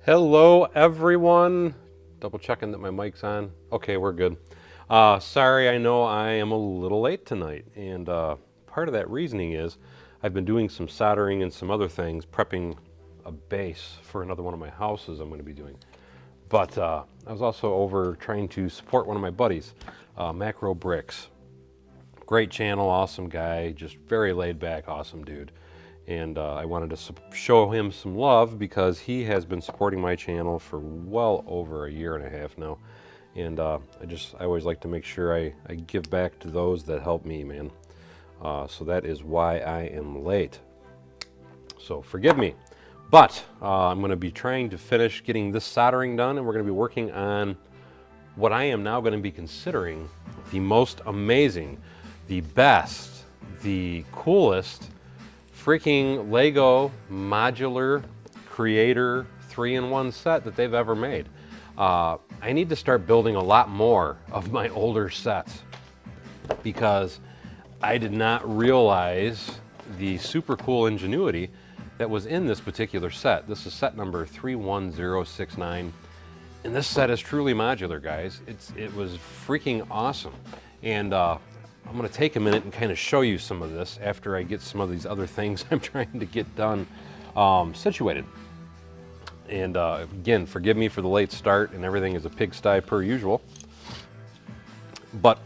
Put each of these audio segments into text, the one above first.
Hello, everyone. Double checking that my mic's on. Okay, we're good. Sorry, I know I am a little late tonight, and part of that reasoning is I've been doing some soldering and some other things, prepping a base for another one of my houses I'm going to be doing. But I was also over trying to support one of my buddies, Macro Bricks. Great channel, awesome guy, just very laid back, awesome dude. And I wanted to show him some love because he has been supporting my channel for well over a year and a half now. And I always like to make sure I give back to those that help me, man. So that is why I am late. So forgive me. But I'm going to be trying to finish getting this soldering done, and we're going to be working on what I am now going to be considering the most amazing, the best, the coolest freaking Lego modular creator 3-in-1 set that they've ever made. I need to start building a lot more of my older sets because I did not realize the super cool ingenuity that was in this particular set. This is set number 31069, and this set is truly modular, guys. It was freaking awesome. And I'm going to take a minute and kind of show you some of this after I get some of these other things I'm trying to get done situated. And again, forgive me for the late start, and everything is a pigsty per usual. But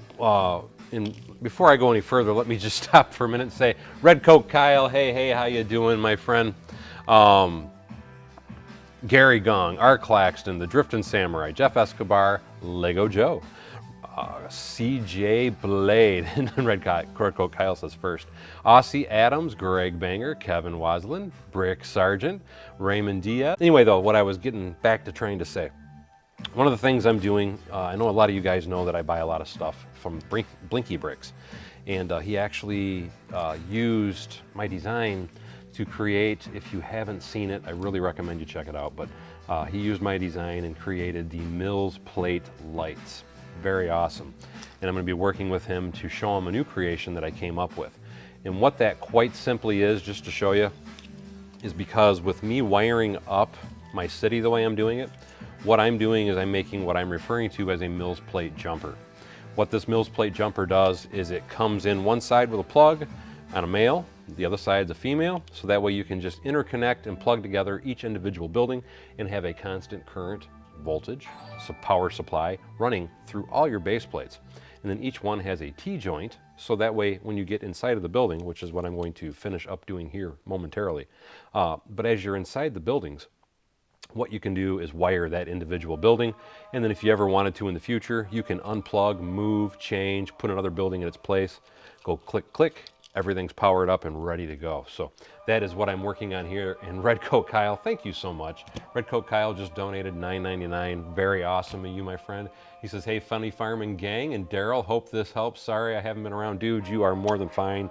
before I go any further, let me just stop for a minute and say, Red Coat Kyle, hey, how you doing, my friend? Gary Gong, R. Claxton, The Drifting Samurai, Jeff Escobar, Lego Joe. CJ Blade, and Red Coat Kyle says first. Aussie Adams, Greg Banger, Kevin Waslin, Brick Sargent, Raymond Diaz. Anyway, though, what I was getting back to trying to say, one of the things I'm doing, I know a lot of you guys know that I buy a lot of stuff from Blinky Bricks, and he actually used my design to create, if you haven't seen it, I really recommend you check it out, but he used my design and created the Mills Plate lights. Very awesome. And I'm going to be working with him to show him a new creation that I came up with. And what that quite simply is, just to show you, is because with me wiring up my city the way I'm doing it, what I'm doing is I'm making what I'm referring to as a Mills Plate jumper. What this Mills Plate jumper does is it comes in one side with a plug on a male, the other side's a female, so that way you can just interconnect and plug together each individual building and have a constant current voltage, so power supply running through all your base plates. And then each one has a T-joint, so that way when you get inside of the building, which is what I'm going to finish up doing here momentarily, but as you're inside the buildings, what you can do is wire that individual building, and then if you ever wanted to in the future, you can unplug, move, change, put another building in its place, go click, click, everything's powered up and ready to go. So that is what I'm working on here. And Red Coat Kyle, thank you so much. Red Coat Kyle just donated $9.99. Very awesome of you, my friend. He says, hey, Funny Farming Gang and Daryl, hope this helps. Sorry I haven't been around. Dude, you are more than fine.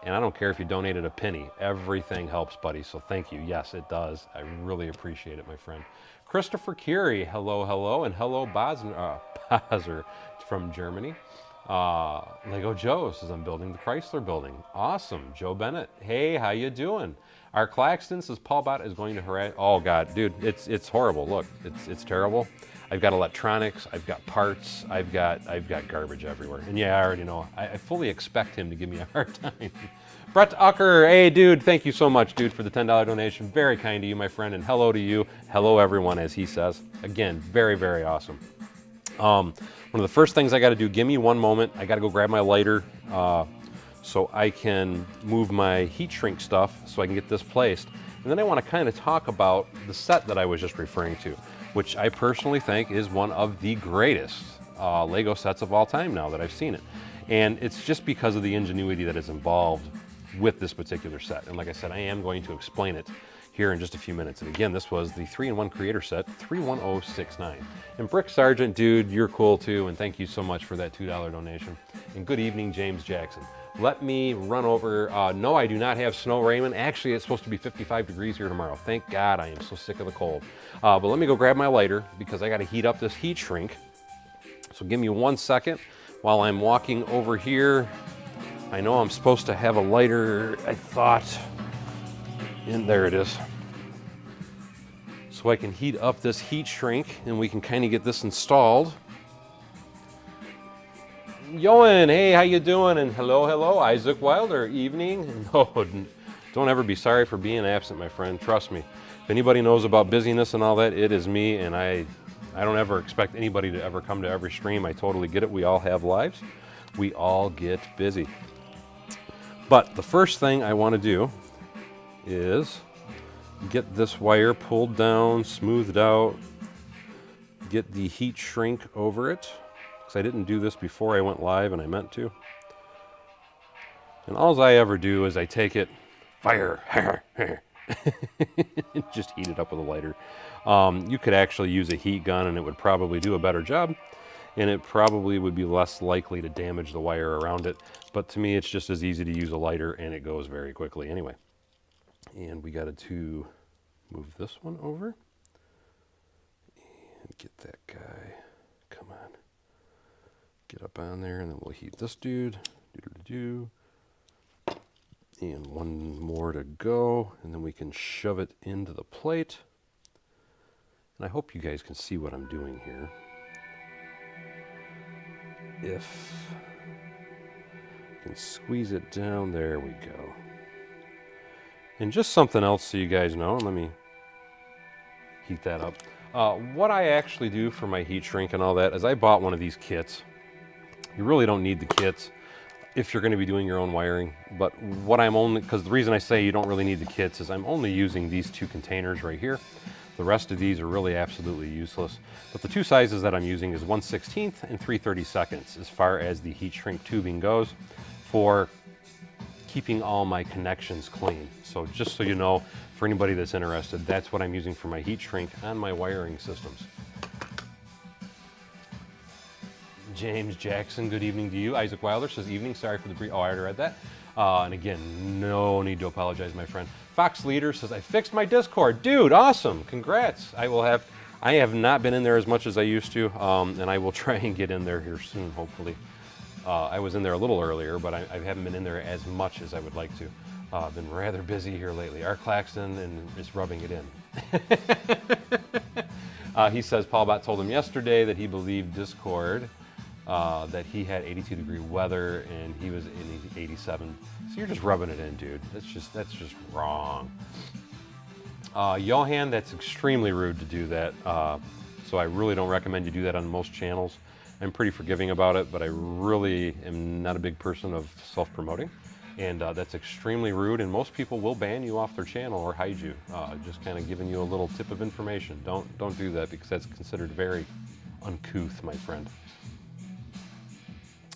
And I don't care if you donated a penny. Everything helps, buddy. So thank you. Yes, it does. I really appreciate it, my friend. Christopher Curie, hello. And hello, Bazer from Germany. Lego Joe says, I'm building the Chrysler building. Awesome. Joe Bennett, hey, how you doing? Our Claxton says, Paul Bot is going to harass. Oh, God, dude, it's horrible. Look, it's terrible. I've got electronics, I've got parts, I've got garbage everywhere. And yeah, I already know. I fully expect him to give me a hard time. Brett Ucker, hey, dude, thank you so much, dude, for the $10 donation. Very kind to you, my friend, and hello to you. Hello, everyone, as he says. Again, very, very awesome. One of the first things I got to do, give me one moment. I got to go grab my lighter so I can move my heat shrink stuff so I can get this placed. And then I want to kind of talk about the set that I was just referring to, which I personally think is one of the greatest Lego sets of all time now that I've seen it. And it's just because of the ingenuity that is involved with this particular set. And like I said, I am going to explain it here in just a few minutes. And again, this was the 3-in-1 creator set, 31069. And Brick Sargent, dude, you're cool too, and thank you so much for that $2 donation. And good evening, James Jackson. Let me run over, no, I do not have snow, Raymond. Actually, it's supposed to be 55 degrees here tomorrow. Thank God, I am so sick of the cold. But let me go grab my lighter because I gotta heat up this heat shrink. So give me 1 second while I'm walking over here. I know I'm supposed to have a lighter, I thought. And there it is. So so I can heat up this heat shrink and we can kind of get this installed. Yoan, hey, how you doing? And hello, Isaac Wilder, evening. No, don't ever be sorry for being absent, my friend. Trust me. If anybody knows about busyness and all that, it is me, and I don't ever expect anybody to ever come to every stream. I totally get it. We all have lives. We all get busy. But the first thing I want to do is get this wire pulled down, smoothed out, get the heat shrink over it, because I didn't do this before I went live, and I meant to. And all I ever do is I take it, fire, just heat it up with a lighter. You could actually use a heat gun and it would probably do a better job, and it probably would be less likely to damage the wire around it. But to me, it's just as easy to use a lighter, and it goes very quickly anyway. And we got to move this one over and get that guy. Come on. Get up on there, and then we'll heat this dude. And one more to go, and then we can shove it into the plate. And I hope you guys can see what I'm doing here. If I can squeeze it down, there we go. And just something else so you guys know, let me heat that up. What I actually do for my heat shrink and all that is I bought one of these kits. You really don't need the kits if you're going to be doing your own wiring, but what I'm only, because the reason I say you don't really need the kits is I'm only using these two containers right here. The rest of these are really absolutely useless. But the two sizes that I'm using is 1/16 and 3/32 as far as the heat shrink tubing goes for keeping all my connections clean. So just so you know, for anybody that's interested, that's what I'm using for my heat shrink on my wiring systems. James Jackson, good evening to you. Isaac Wilder says evening, sorry for the brief, oh, I already read that. And again, no need to apologize, my friend. Fox Leader says, I fixed my Discord. Dude, awesome, congrats. I have not been in there as much as I used to, and I will try and get in there here soon, hopefully. I was in there a little earlier, but I haven't been in there as much as I would like to. I've been rather busy here lately. Art Claxton and is rubbing it in. He says Paul Bott told him yesterday that he believed Discord, that he had 82-degree weather and he was in 87. So you're just rubbing it in, dude. That's just wrong. Johan, that's extremely rude to do that. So I really don't recommend you do that on most channels. I'm pretty forgiving about it, but I really am not a big person of self-promoting. And that's extremely rude, and most people will ban you off their channel or hide you. Just kind of giving you a little tip of information. Don't do that, because that's considered very uncouth, my friend.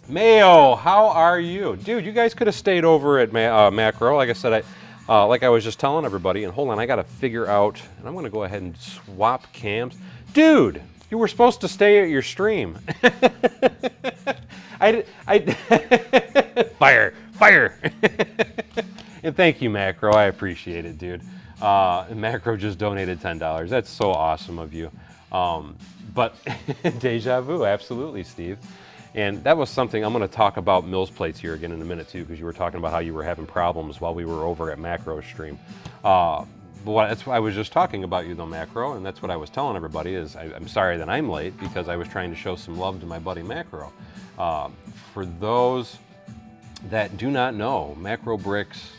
Mayo, how are you? Dude, you guys could have stayed over at Macro. Like I said, like I was just telling everybody, and hold on, I got to figure out, and I'm going to go ahead and swap cams. Dude, you were supposed to stay at your stream. Fire. And thank you, Macro. I appreciate it, dude. Macro just donated $10. That's so awesome of you. But deja vu, absolutely, Steve. And that was something I'm going to talk about Mills plates here again in a minute too, because you were talking about how you were having problems while we were over at Macro stream. But that's why I was just talking about you though, Macro, and that's what I was telling everybody is I'm sorry that I'm late, because I was trying to show some love to my buddy Macro. For those that do not know, Macro Bricks,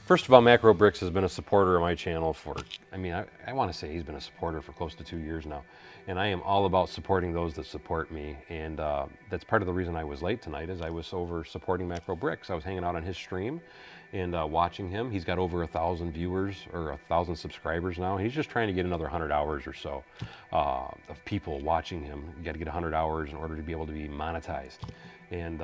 first of all, Macro Bricks has been a supporter of my channel for, I want to say he's been a supporter for close to 2 years now. And I am all about supporting those that support me. And that's part of the reason I was late tonight, is I was over supporting Macro Bricks. I was hanging out on his stream and watching him. He's got over 1,000 viewers or 1,000 subscribers now. He's just trying to get another 100 hours or so of people watching him. You got to get 100 hours in order to be able to be monetized. And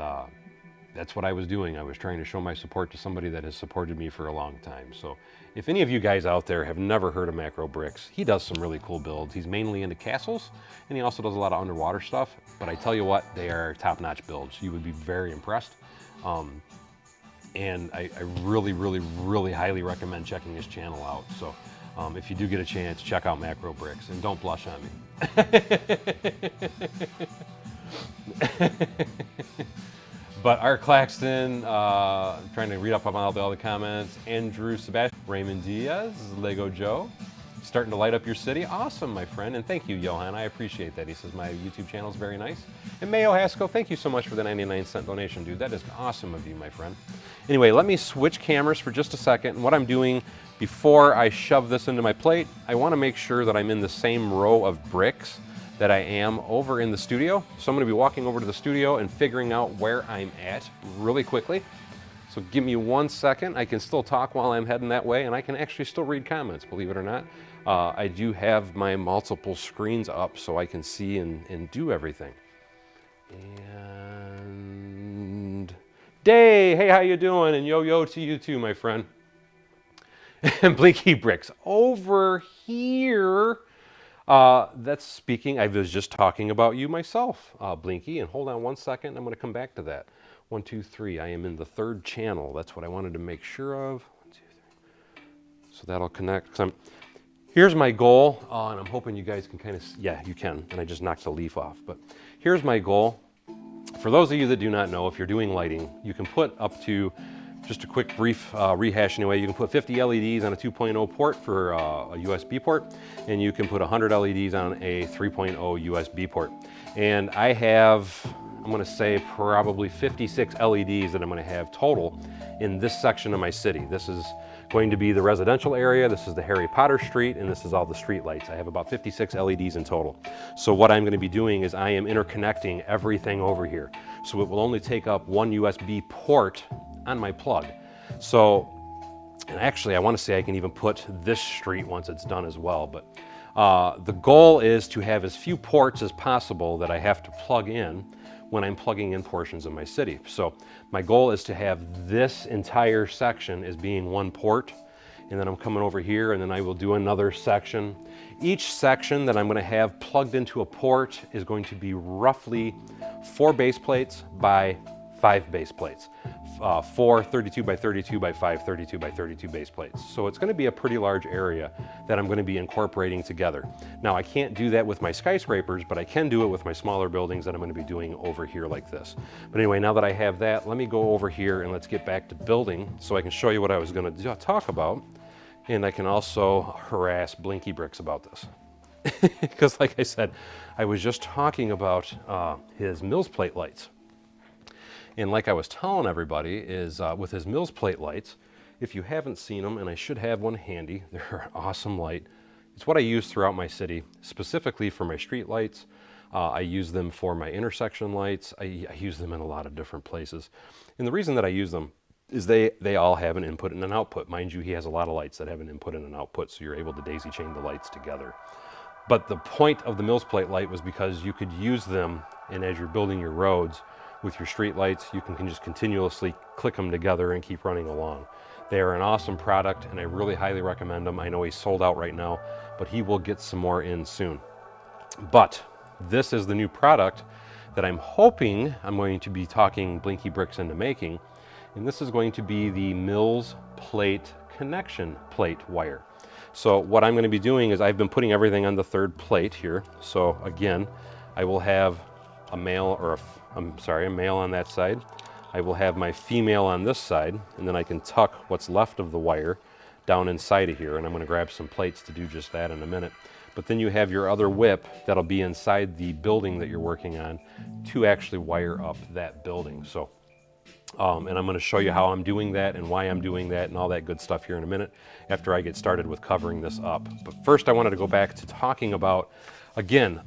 that's what I was doing. I was trying to show my support to somebody that has supported me for a long time. So if any of you guys out there have never heard of Macro Bricks, he does some really cool builds. He's mainly into castles, and he also does a lot of underwater stuff. But I tell you what, they are top-notch builds. You would be very impressed. And I really, really, really highly recommend checking his channel out. So if you do get a chance, check out Macro Bricks, and don't blush on me. But Art Claxton, trying to read up on all the comments. Andrew Sebastian, Raymond Diaz, Lego Joe, Starting to light up your city? Awesome, my friend. And thank you, Johan. I appreciate that. He says my YouTube channel is very nice. And Mayo Haskell, thank you so much for the 99-cent donation, dude. That is awesome of you, my friend. Anyway, let me switch cameras for just a second. And what I'm doing before I shove this into my plate, I want to make sure that I'm in the same row of bricks that I am over in the studio. So I'm going to be walking over to the studio and figuring out where I'm at really quickly. So give me 1 second. I can still talk while I'm heading that way, and I can actually still read comments, believe it or not. I do have my multiple screens up so I can see and do everything. And Day, hey, how you doing? And yo to you too, my friend. And Blinky Bricks over here. That's speaking, I was just talking about you myself, Blinky, and hold on 1 second, I'm going to come back to that. 1, 2, 3, I am in the 3rd channel. That's what I wanted to make sure of. 1, 2, 3. So that'll connect. Here's my goal, and I'm hoping you guys can kind of, yeah, you can, and I just knocked the leaf off. But here's my goal. For those of you that do not know, if you're doing lighting, you can put up to, just a quick brief rehash anyway, you can put 50 LEDs on a 2.0 port for a USB port, and you can put 100 LEDs on a 3.0 USB port. And I have, I'm going to say probably 56 LEDs that I'm going to have total in this section of my city. This is going to be the residential area, this is the Harry Potter Street, and this is all the street lights. I have about 56 LEDs in total. So what I'm going to be doing is I am interconnecting everything over here. So it will only take up one USB port on my plug. So, and actually I want to say I can even put this street once it's done as well, but the goal is to have as few ports as possible that I have to plug in when I'm plugging in portions of my city. So my goal is to have this entire section as being one port, and then I'm coming over here and then I will do another section. Each section that I'm going to have plugged into a port is going to be roughly 4 base plates by 5 base plates. 4 32 by 32 by 5 32 by 32 base plates. So it's going to be a pretty large area that I'm going to be incorporating together. Now I can't do that with my skyscrapers, but I can do it with my smaller buildings that I'm going to be doing over here like this. But anyway, now that I have that, let me go over here and let's get back to building so I can show you what I was going to talk about. And I can also harass Blinky Bricks about this. Because like I said, I was just talking about his Mills plate lights. And like I was telling everybody is with his Mills plate lights, if you haven't seen them, and I should have one handy, they're an awesome light. It's what I use throughout my city, specifically for my street lights. I use them for my intersection lights. I use them in a lot of different places. And the reason that I use them is they all have an input and an output. Mind you, he has a lot of lights that have an input and an output, so you're able to daisy chain the lights together. But the point of the Mills plate light was because you could use them, and as you're building your roads, with your street lights, you can just continuously click them together and keep running along. They are an awesome product, and I really highly recommend them. I know he's sold out right now, but he will get some more in soon. But this is the new product that I'm hoping I'm going to be talking Blinky Bricks into making, and this is going to be the Mills plate connection plate wire. So what I'm going to be doing is I've been putting everything on the 3rd plate here. So again, I will have a male or a male on that side. I will have my female on this side, and then I can tuck what's left of the wire down inside of here, and I'm going to grab some plates to do just that in a minute. But then you have your other whip that'll be inside the building that you're working on to actually wire up that building. So, and I'm going to show you how I'm doing that and why I'm doing that and all that good stuff here in a minute after I get started with covering this up. But first I wanted to go back to talking about, again,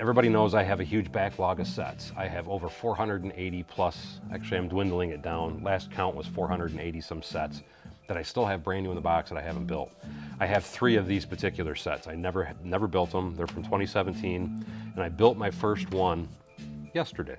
everybody knows I have a huge backlog of sets. I have over 480 plus, actually I'm dwindling it down. Last count was 480 some sets that I still have brand new in the box that I haven't built. I have 3 of these particular sets. I never built them. They're from 2017, and I built my first one yesterday.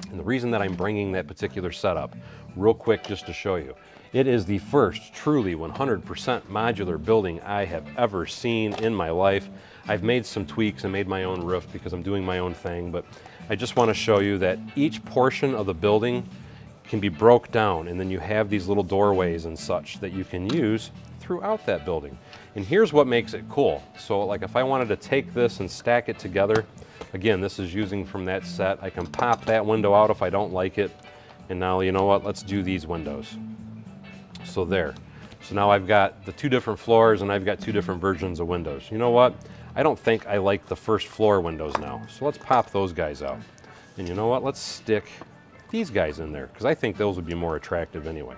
And the reason that I'm bringing that particular setup, real quick just to show you, it is the first truly 100% modular building I have ever seen in my life. I've made some tweaks and made my own roof because I'm doing my own thing, but I just want to show you that each portion of the building can be broke down, and then you have these little doorways and such that you can use throughout that building. And here's what makes it cool. So like if I wanted to take this and stack it together, again, this is using from that set. I can pop that window out if I don't like it. And now, you know what, let's do these windows. So there. So now I've got the 2 different floors and I've got 2 different versions of windows. You know what? I don't think I like the first floor windows now. So let's pop those guys out. And you know what? Let's stick these guys in there because I think those would be more attractive anyway.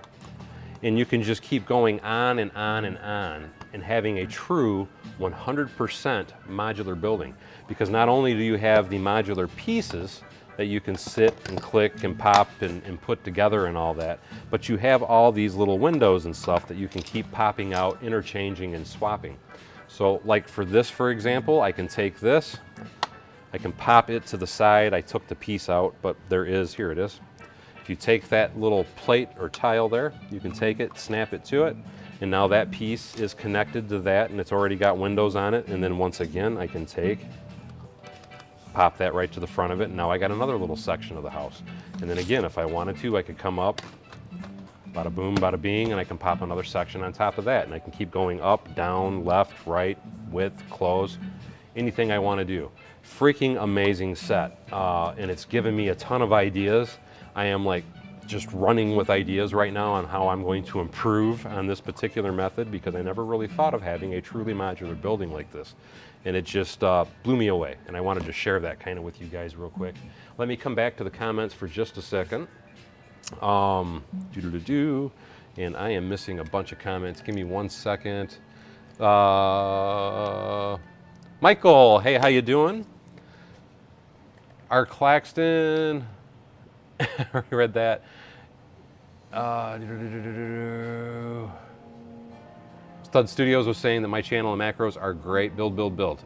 And you can just keep going on and on and on and having a true 100% modular building. Because not only do you have the modular pieces that you can sit and click and pop and put together and all that, but you have all these little windows and stuff that you can keep popping out, interchanging and swapping. So like for this, for example, I can take this, I can pop it to the side. I took the piece out, but here it is. If you take that little plate or tile there, you can take it, snap it to it, and now that piece is connected to that and it's already got windows on it. And then once again, I can pop that right to the front of it, and now I got another little section of the house. And then again, if I wanted to, I could come up, bada boom, bada bing, and I can pop another section on top of that, and I can keep going up, down, left, right, width, close, anything I want to do. Freaking amazing set, and it's given me a ton of ideas. I am like just running with ideas right now on how I'm going to improve on this particular method because I never really thought of having a truly modular building like this. And it just blew me away, and I wanted to share that kind of with you guys real quick. Let me come back to the comments for just a second. And I am missing a bunch of comments. Give me 1 second. Michael, hey, how you doing? Art Claxton, I already read that. Stud Studios was saying that my channel and macros are great. Build, build, build.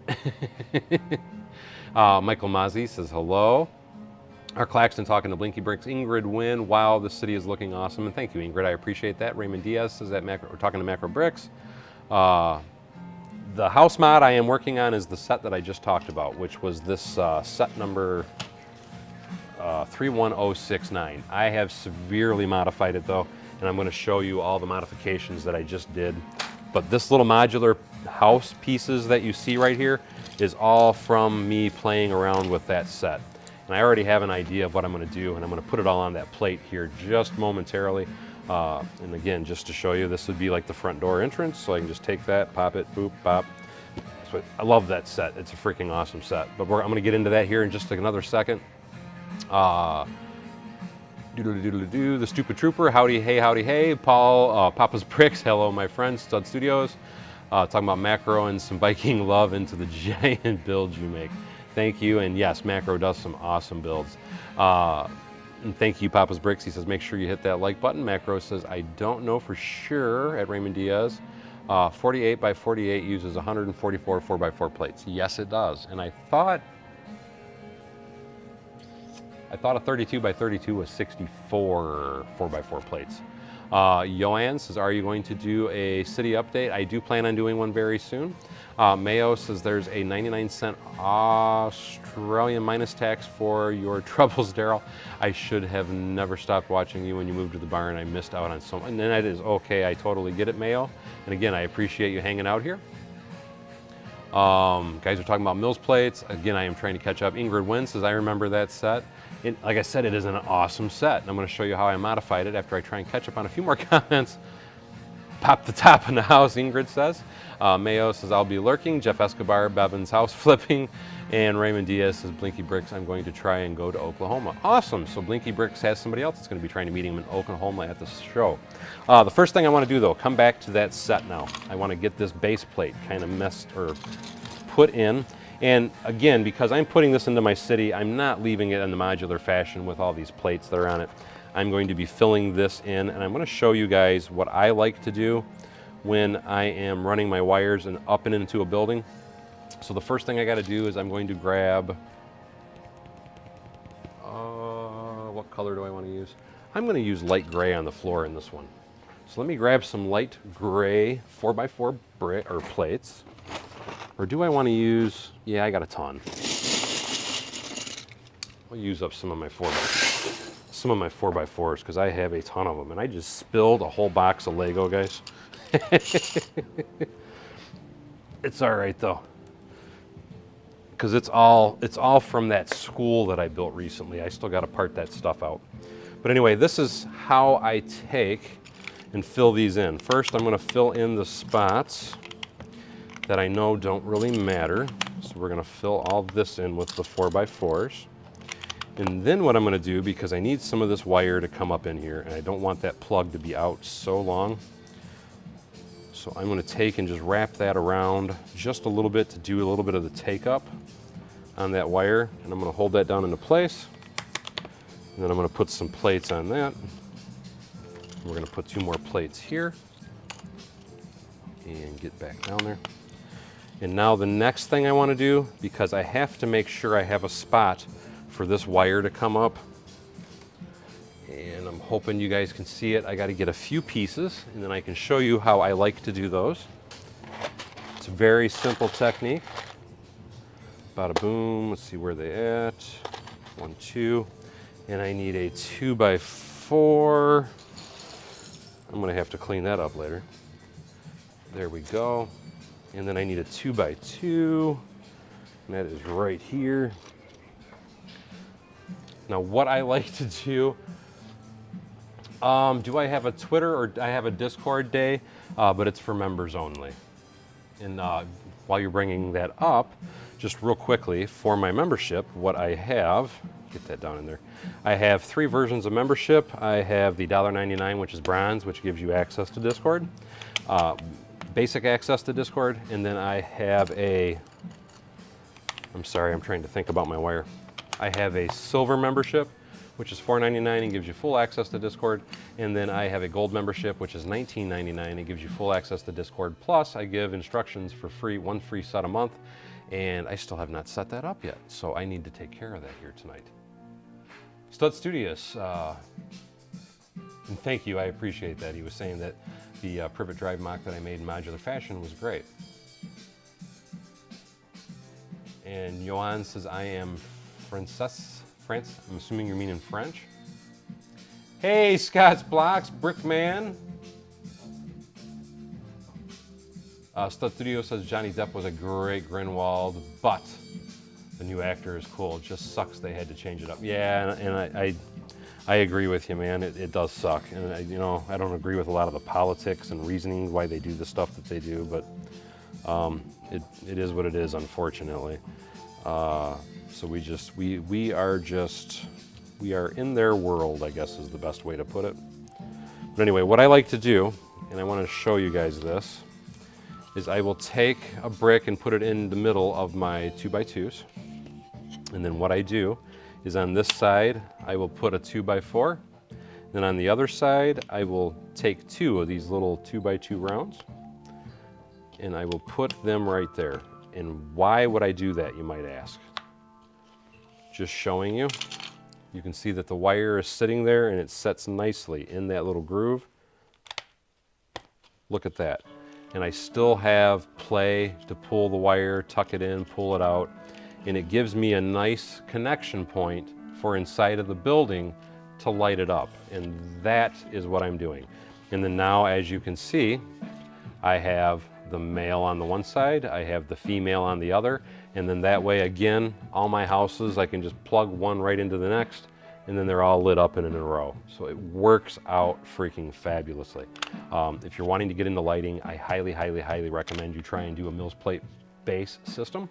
Michael Mazzi says hello. Our Claxton talking to Blinky Bricks. Ingrid Wynn, wow, the city is looking awesome. And thank you, Ingrid, I appreciate that. Raymond Diaz says that we're talking to Macro Bricks. The house mod I am working on is the set that I just talked about, which was this set number 31069. I have severely modified it though, and I'm going to show you all the modifications that I just did. But this little modular house pieces that you see right here is all from me playing around with that set. And I already have an idea of what I'm going to do, and I'm going to put it all on that plate here just momentarily. And again, just to show you, this would be like the front door entrance, so I can just take that, pop it, boop, pop. So I love that set. It's a freaking awesome set. But I'm going to get into that here in just another second. The Stupid Trooper, howdy, hey. Paul, Papa's Bricks, hello, my friend, Stud Studios. Talking about macro and some Viking love into the giant builds you make. Thank you, and yes, macro does some awesome builds. And thank you, Papa's Bricks. He says, make sure you hit that like button. Macro says, I don't know for sure at Raymond Diaz. 48 by 48 uses 144 4x4 plates. Yes, it does. And I thought a 32 by 32 was 64 4x4 plates. Joanne says, are you going to do a city update? I do plan on doing one very soon. Mayo says there's a 99-cent Australian minus tax for your troubles, Daryl. I should have never stopped watching you when you moved to the barn. I missed out on so much. And that is okay. I totally get it, Mayo. And again, I appreciate you hanging out here. Guys are talking about Mills plates. Again, I am trying to catch up. Ingrid Wynn says, I remember that set. Like I said, it is an awesome set. And I'm going to show you how I modified it after I try and catch up on a few more comments. Pop the top in the house, Ingrid says. Mayo says, I'll be lurking. Jeff Escobar, Bevan's house flipping. And Raymond Diaz says, Blinky Bricks, I'm going to try and go to Oklahoma. Awesome. So Blinky Bricks has somebody else that's going to be trying to meet him in Oklahoma at the show. The first thing I want to do, though, come back to that set now. I want to get this base plate kind of put in. And again, because I'm putting this into my city, I'm not leaving it in the modular fashion with all these plates that are on it. I'm going to be filling this in, and I'm going to show you guys what I like to do when I am running my wires and up and into a building. So the first thing I got to do is I'm going to grab, what color do I want to use? I'm going to use light gray on the floor in this one. So let me grab some light gray 4x4 brick or plates. Or do I want to use, yeah, I got a ton. I'll use up some of my 4x4s because I have a ton of them, and I just spilled a whole box of Lego, guys. It's all right though, because it's all from that school that I built recently. I still got to part that stuff out. But anyway, this is how I take and fill these in. First, I'm going to fill in the spots that I know don't really matter. So we're going to fill all this in with the 4x4s. And then what I'm going to do, because I need some of this wire to come up in here, and I don't want that plug to be out so long, so I'm going to take and just wrap that around just a little bit to do a little bit of the take up on that wire, and I'm going to hold that down into place. And then I'm going to put some plates on that. We're going to put 2 more plates here and get back down there. And now the next thing I want to do, because I have to make sure I have a spot for this wire to come up, and I'm hoping you guys can see it. I got to get a few pieces, and then I can show you how I like to do those. It's a very simple technique. Bada boom. Let's see where they at. 1, 2, and I need a 2x4. I'm going to have to clean that up later. There we go. And then I need a 2x2, and that is right here. Now, what I like to do I have a Twitter or I have a Discord day, but it's for members only. And while you're bringing that up, just real quickly, for my membership, what I have, get that down in there, I have 3 versions of membership. I have the $1.99, which is bronze, which gives you access to Discord, basic access to Discord, and then I have I'm sorry, I'm trying to think about my wire. I have a silver membership, which is $4.99 and gives you full access to Discord. And then I have a gold membership, which is $19.99 and gives you full access to Discord. Plus, I give instructions for free, 1 free set a month. And I still have not set that up yet, so I need to take care of that here tonight. Stud Studios, and thank you, I appreciate that. He was saying that the privet drive mock that I made in modular fashion was great. And Johan says, I am France, I'm assuming you're meaning French. Hey, Scott's Blocks, Brickman. Stud Studio says Johnny Depp was a great Grinwald, but the new actor is cool. It just sucks they had to change it up. Yeah, and I agree with you, man. It does suck, and I don't agree with a lot of the politics and reasoning why they do the stuff that they do, but it is what it is, unfortunately. So we are in their world, I guess is the best way to put it. But anyway, what I like to do, and I want to show you guys this, is I will take a brick and put it in the middle of my 2x2s. And then what I do is on this side, I will put a 2x4. Then on the other side, I will take 2 of these little 2x2 rounds, and I will put them right there. And why would I do that, you might ask? Just showing you. You can see that the wire is sitting there and it sets nicely in that little groove. Look at that. And I still have play to pull the wire, tuck it in, pull it out. And it gives me a nice connection point for inside of the building to light it up. And that is what I'm doing. And then now, as you can see, I have the male on the one side, I have the female on the other, and then that way, again, all my houses, I can just plug one right into the next, and then they're all lit up in a row. So it works out freaking fabulously. If you're wanting to get into lighting, I highly, highly, highly recommend you try and do a Mills plate base system,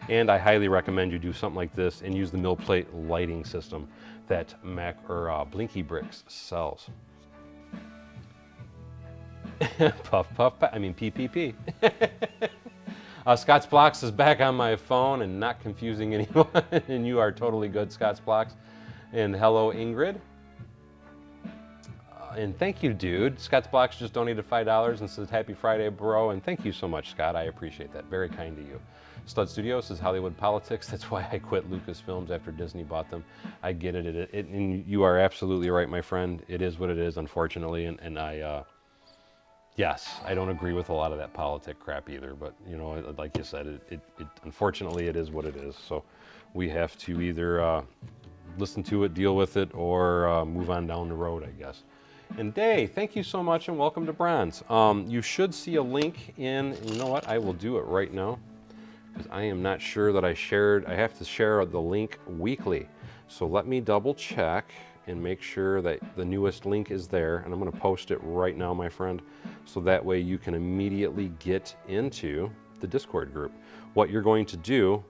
and I highly recommend you do something like this and use the mill plate lighting system that Blinky Bricks sells. Puff, puff, puff, I mean PPP. Scott's Blocks is back on my phone and not confusing anyone, and you are totally good, Scott's Blocks. And hello, Ingrid. And thank you, dude. Scott's Blocks just donated $5 and says, Happy Friday, bro. And thank you so much, Scott. I appreciate that. Very kind to you. Stud Studios says Hollywood politics. That's why I quit Lucasfilms after Disney bought them. I get it. And you are absolutely right, my friend. It is what it is, unfortunately. And yes, I don't agree with a lot of that politic crap either. But, like you said, unfortunately, it is what it is. So we have to either listen to it, deal with it, or move on down the road, I guess. And Day, thank you so much and welcome to Bronze. You should see a link in, and you know what, I will do it right now, because I am not sure that I have to share the link weekly. So let me double check and make sure that the newest link is there. And I'm going to post it right now, my friend, so that way you can immediately get into the Discord group. What you're going to do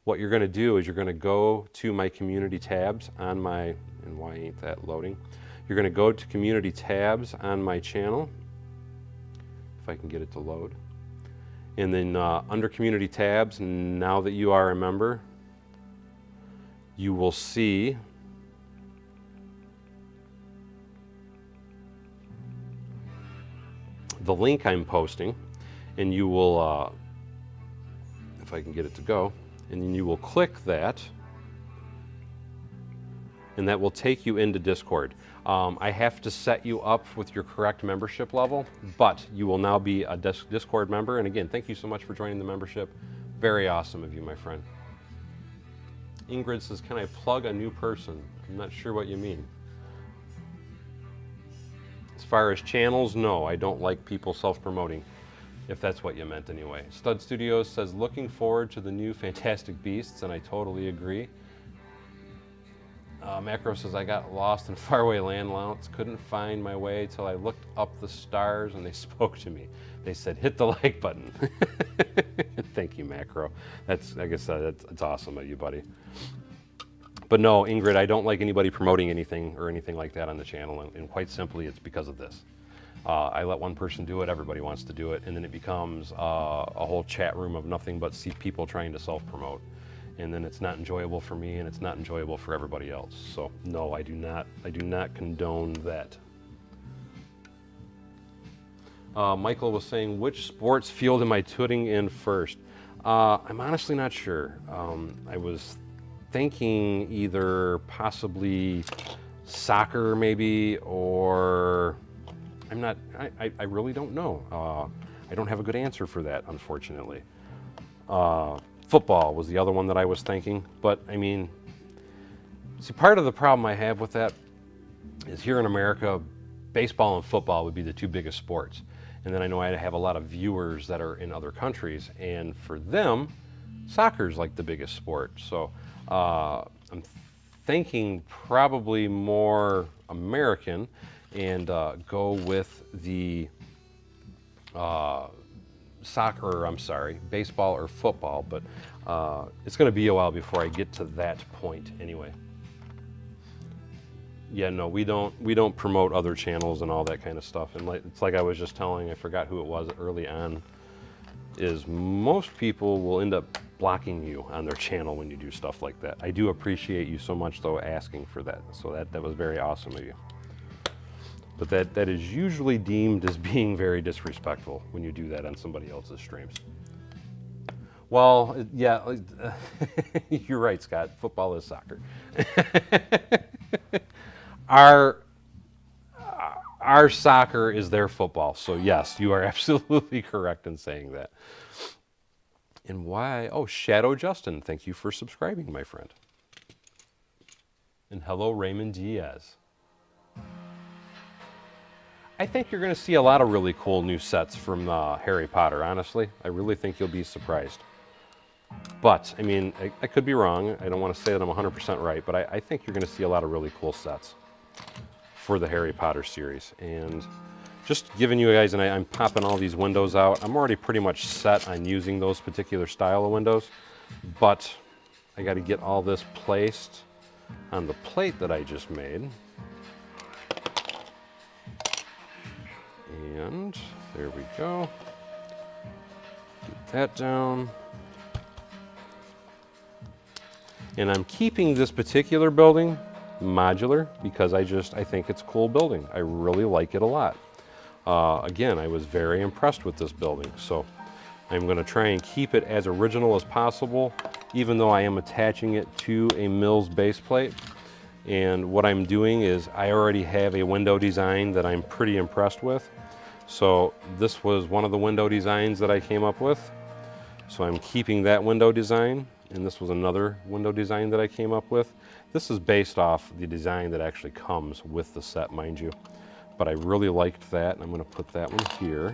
is you're going to go to my community tabs on my, and why ain't that loading? You're going to go to community tabs on my channel, if I can get it to load. And then under community tabs, now that you are a member, you will see the link I'm posting, and you will, if I can get it to go, and then you will click that, and that will take you into Discord. I have to set you up with your correct membership level, but you will now be a Discord member. And again, thank you so much for joining the membership. Very awesome of you, my friend. Ingrid says, can I plug a new person? I'm not sure what you mean. As far as channels, no, I don't like people self-promoting, if that's what you meant anyway. Stud Studios says, looking forward to the new Fantastic Beasts, and I totally agree. Macro says, I got lost in faraway landlounds, couldn't find my way till I looked up the stars and they spoke to me. They said, hit the like button. Thank you, Macro. That's, I guess that's awesome of you, buddy. But no, Ingrid, I don't like anybody promoting anything or anything like that on the channel, and quite simply, it's because of this. I let one person do it, everybody wants to do it, and then it becomes a whole chat room of nothing but people trying to self-promote. And then it's not enjoyable for me, and it's not enjoyable for everybody else. So no, I do not condone that. Michael was saying, which sports field am I tuning in first? I'm honestly not sure. I was thinking either possibly soccer maybe, or I really don't know. I don't have a good answer for that, unfortunately. Football was the other one that I was thinking, but I mean, see, part of the problem I have with that is here in America, baseball and football would be the two biggest sports. And then I know I have a lot of viewers that are in other countries, and for them, soccer's like the biggest sport. So I'm thinking probably more American, and go with the baseball or football, but it's going to be a while before I get to that point anyway. Yeah, no, we don't promote other channels and all that kind of stuff. And it's like I was just telling, I forgot who it was early on, is most people will end up blocking you on their channel when you do stuff like that. I do appreciate you so much, though, asking for that. So that was very awesome of you. But that is usually deemed as being very disrespectful when you do that on somebody else's streams. Well, yeah, you're right, Scott. Football is soccer. Our soccer is their football. So yes, you are absolutely correct in saying that. And why? Oh, Shadow Justin, thank you for subscribing, my friend. And hello, Raymond Diaz. I think you're going to see a lot of really cool new sets from Harry Potter, honestly. I really think you'll be surprised. But, I mean, I could be wrong. I don't want to say that I'm 100% right, but I think you're going to see a lot of really cool sets for the Harry Potter series. And just giving you guys, and I'm popping all these windows out. I'm already pretty much set on using those particular style of windows, but I got to get all this placed on the plate that I just made. And there we go. Get that down. And I'm keeping this particular building modular because I think it's a cool building. I really like it a lot. Again, I was very impressed with this building, so I'm going to try and keep it as original as possible, even though I am attaching it to a Mills base plate. And what I'm doing is I already have a window design that I'm pretty impressed with. So this was one of the window designs that I came up with. So I'm keeping that window design, and this was another window design that I came up with. This is based off the design that actually comes with the set, mind you. But I really liked that, and I'm going to put that one here.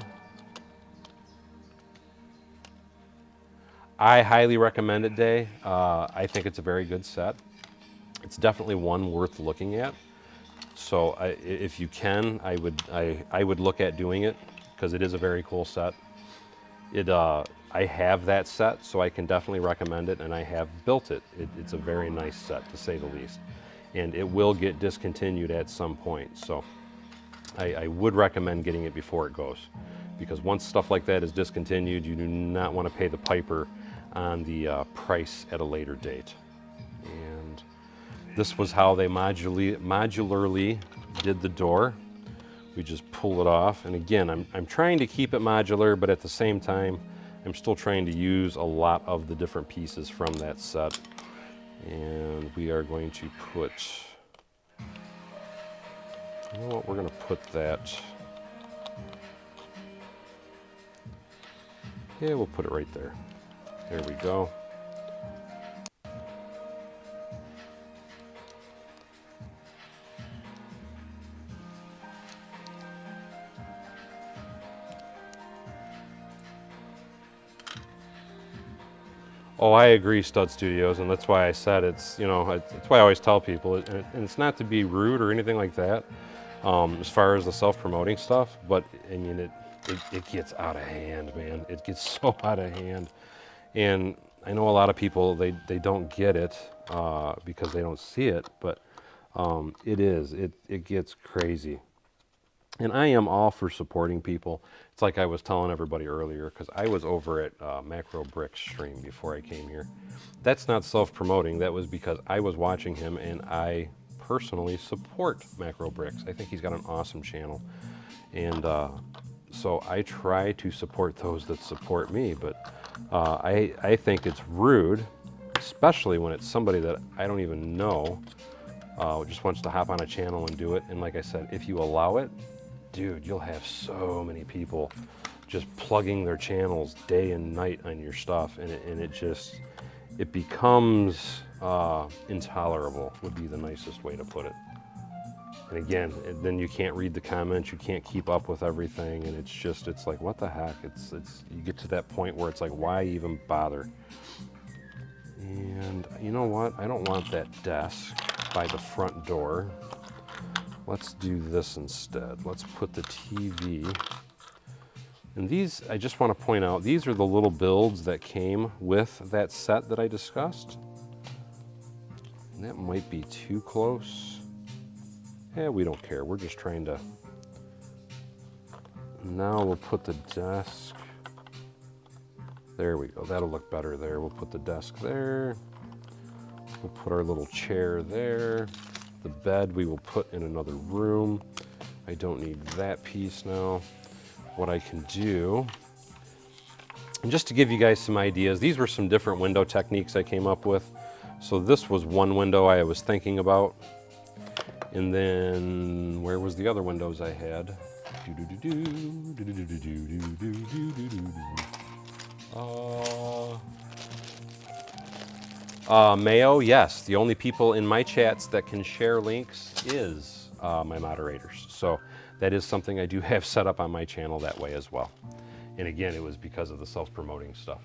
I highly recommend it, Day. I think it's a very good set. It's definitely one worth looking at. So if you can, I would look at doing it because it is a very cool set. I have that set, so I can definitely recommend it, and I have built it. It's a very nice set, to say the least. And it will get discontinued at some point, so I would recommend getting it before it goes. Because once stuff like that is discontinued, you do not want to pay the piper on the price at a later date. And this was how they modularly did the door. We just pull it off, and again, I'm trying to keep it modular, but at the same time, I'm still trying to use a lot of the different pieces from that set. And we are going to put, you know what, we're going to put that, yeah, we'll put it right there. There we go. Oh, I agree, Stud Studios, and that's why I said it's, you know, it's why I always tell people, and it's not to be rude or anything like that, as far as the self-promoting stuff, but I mean, it gets out of hand, man. It gets so out of hand. And I know a lot of people, they don't get it because they don't see it, but it gets crazy. And I am all for supporting people. It's like I was telling everybody earlier, because I was over at Macro Brick's stream before I came here. That's not self-promoting. That was because I was watching him, and I personally support Macro Bricks. I think he's got an awesome channel. And so I try to support those that support me. But I think it's rude, especially when it's somebody that I don't even know, just wants to hop on a channel and do it. And like I said, if you allow it, dude, you'll have so many people just plugging their channels day and night on your stuff, and it becomes intolerable, would be the nicest way to put it. And again, then you can't read the comments, you can't keep up with everything, and it's like, what the heck? You get to that point where it's like, why even bother? And you know what? I don't want that desk by the front door. Let's do this instead. Let's put the TV. And these, I just want to point out, these are the little builds that came with that set that I discussed. And that might be too close. Yeah, we don't care. We're just trying to... Now we'll put the desk. There we go. That'll look better there. We'll put the desk there. We'll put our little chair there. The bed we will put in another room. I don't need that piece now. What I can do, and just to give you guys some ideas, these were some different window techniques I came up with. So this was one window I was thinking about. And then where was the other windows I had? Mayo, yes. The only people in my chats that can share links is my moderators. So that is something I do have set up on my channel that way as well. And again, it was because of the self-promoting stuff.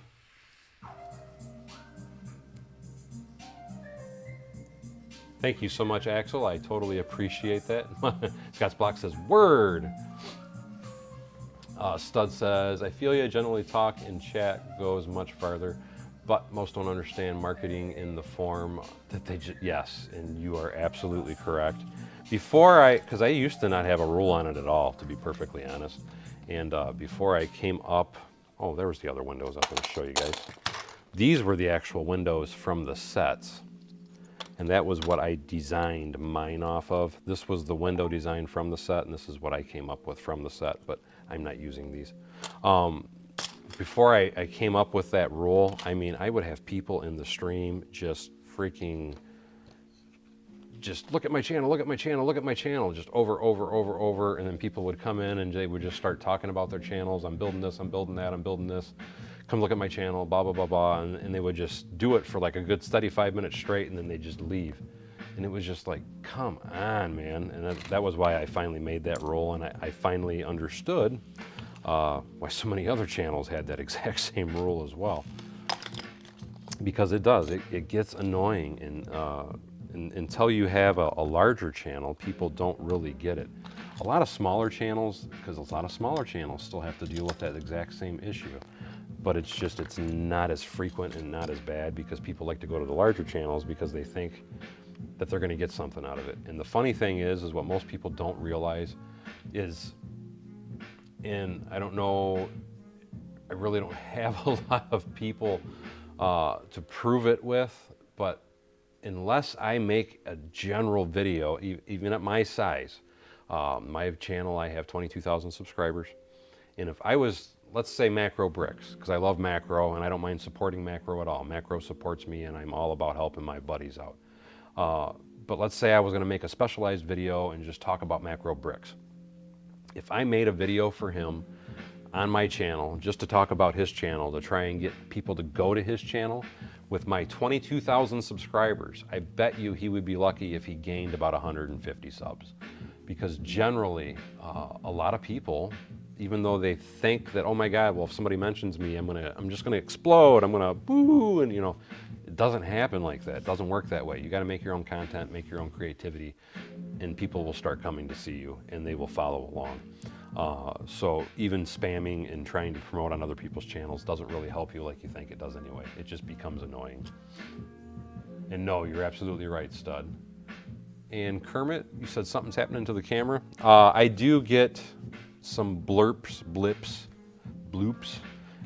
Thank you so much, Axel. I totally appreciate that. Scott's Block says, word. Stud says, I feel you. Generally talk in chat goes much farther, but most don't understand marketing in the form that they just, yes, and you are absolutely correct. Because I used to not have a rule on it at all, to be perfectly honest. And before I came up, oh, there was the other windows I was going to show you guys. These were the actual windows from the sets. And that was what I designed mine off of. This was the window design from the set, and this is what I came up with from the set, but I'm not using these. Before I came up with that rule, I mean, I would have people in the stream just freaking, just look at my channel, look at my channel, look at my channel, just over, and then people would come in and they would just start talking about their channels. I'm building this, I'm building that, I'm building this. Come look at my channel, blah, blah, blah, blah. And they would just do it for like a good steady 5 minutes straight, and then they just leave. And it was just like, come on, man. And that was why I finally made that rule, and I finally understood why so many other channels had that exact same rule as well. because it does. It gets annoying, and until you have a larger channel, people don't really get it. A lot of smaller channels, because a lot of smaller channels still have to deal with that exact same issue, but it's not as frequent and not as bad because people like to go to the larger channels because they think that they're going to get something out of it. And the funny thing is what most people don't realize is, and I don't know, I really don't have a lot of people to prove it with, but unless I make a general video, even at my size, my channel, I have 22,000 subscribers. And if I was, let's say Macro Bricks, because I love Macro and I don't mind supporting Macro at all. Macro supports me and I'm all about helping my buddies out. But let's say I was going to make a specialized video and just talk about Macro Bricks. If I made a video for him on my channel, just to talk about his channel, to try and get people to go to his channel, with my 22,000 subscribers, I bet you he would be lucky if he gained about 150 subs. Because generally, a lot of people, even though they think that, oh my God, well, if somebody mentions me, I'm just gonna explode, I'm gonna boo, and it doesn't happen like that. It doesn't work that way. You gotta make your own content, make your own creativity, and people will start coming to see you and they will follow along. So even spamming and trying to promote on other people's channels doesn't really help you like you think it does anyway. It just becomes annoying. And no, you're absolutely right, Stud. And Kermit, you said something's happening to the camera. I do get some bloops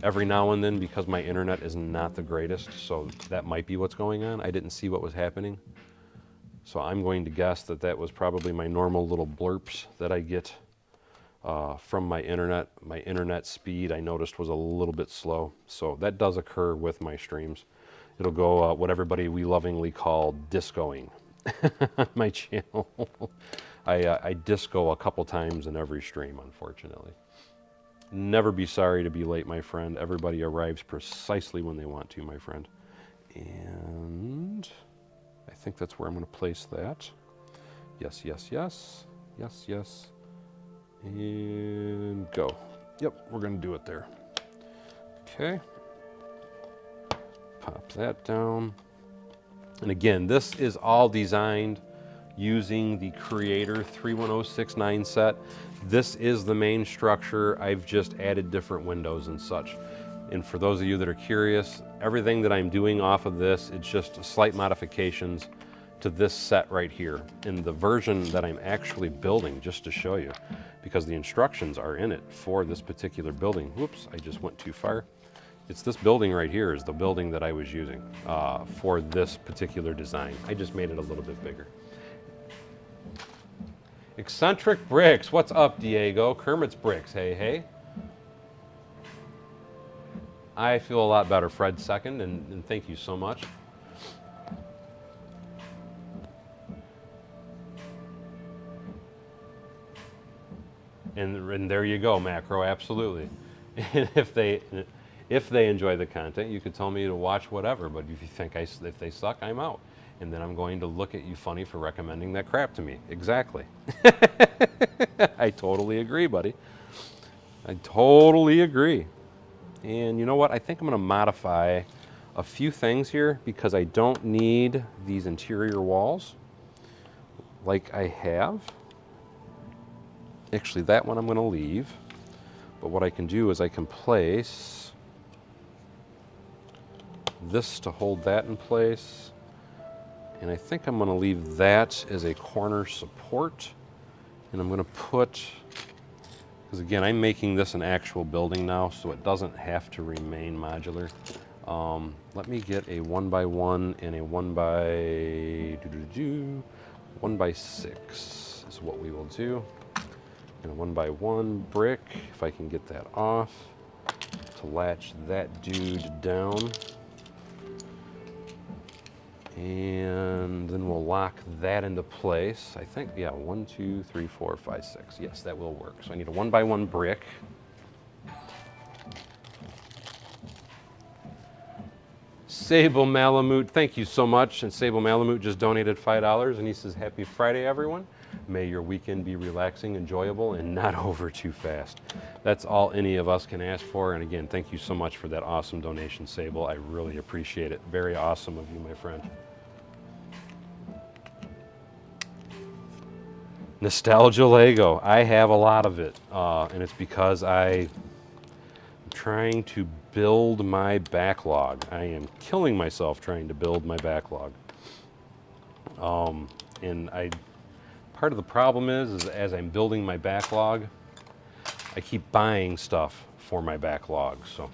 every now and then because my internet is not the greatest, so that might be what's going on. I didn't see what was happening. So I'm going to guess that that was probably my normal little blurps that I get from my internet. My internet speed, I noticed, was a little bit slow. So that does occur with my streams. It'll go what everybody we lovingly call discoing on my channel. I disco a couple times in every stream, unfortunately. Never be sorry to be late, my friend. Everybody arrives precisely when they want to, my friend. And I think that's where I'm going to place that. Yes, yes, yes. Yes, yes. And go. Yep, we're going to do it there. Okay. Pop that down. And again, this is all designed using the Creator 31069 set. This is the main structure. I've just added different windows and such. And for those of you that are curious, everything that I'm doing off of this, it's just slight modifications to this set right here. In the version that I'm actually building, just to show you, because the instructions are in it for this particular building. Whoops, I just went too far. It's this building right here is the building that I was using for this particular design. I just made it a little bit bigger. Eccentric Bricks, what's up, Diego? Kermit's Bricks, hey, hey. I feel a lot better, Fred second, and thank you so much. And there you go, Macro, absolutely. And if they enjoy the content, you could tell me to watch whatever, but if you think if they suck, I'm out. And then I'm going to look at you funny for recommending that crap to me. Exactly. I totally agree, buddy. I totally agree. And you know what? I think I'm going to modify a few things here because I don't need these interior walls like I have. Actually, that one I'm going to leave. But what I can do is I can place this to hold that in place. And I think I'm going to leave that as a corner support. And I'm going to put, because again, I'm making this an actual building now, so it doesn't have to remain modular. Let me get a 1x1 and a 1x6 is what we will do. And a 1x1 brick, if I can get that off, to latch that dude down. And then we'll lock that into place. I think, yeah, 1, 2, 3, 4, 5, 6. Yes, that will work. So I need a 1x1 brick. Sable Malamute, thank you so much. And Sable Malamute just donated $5 and he says, Happy Friday, everyone. May your weekend be relaxing, enjoyable, and not over too fast. That's all any of us can ask for. And again, thank you so much for that awesome donation, Sable. I really appreciate it. Very awesome of you, my friend. Nostalgia Lego. I have a lot of it, and it's because I'm trying to build my backlog. I am killing myself trying to build my backlog. And part of the problem is as I'm building my backlog, I keep buying stuff for my backlog, so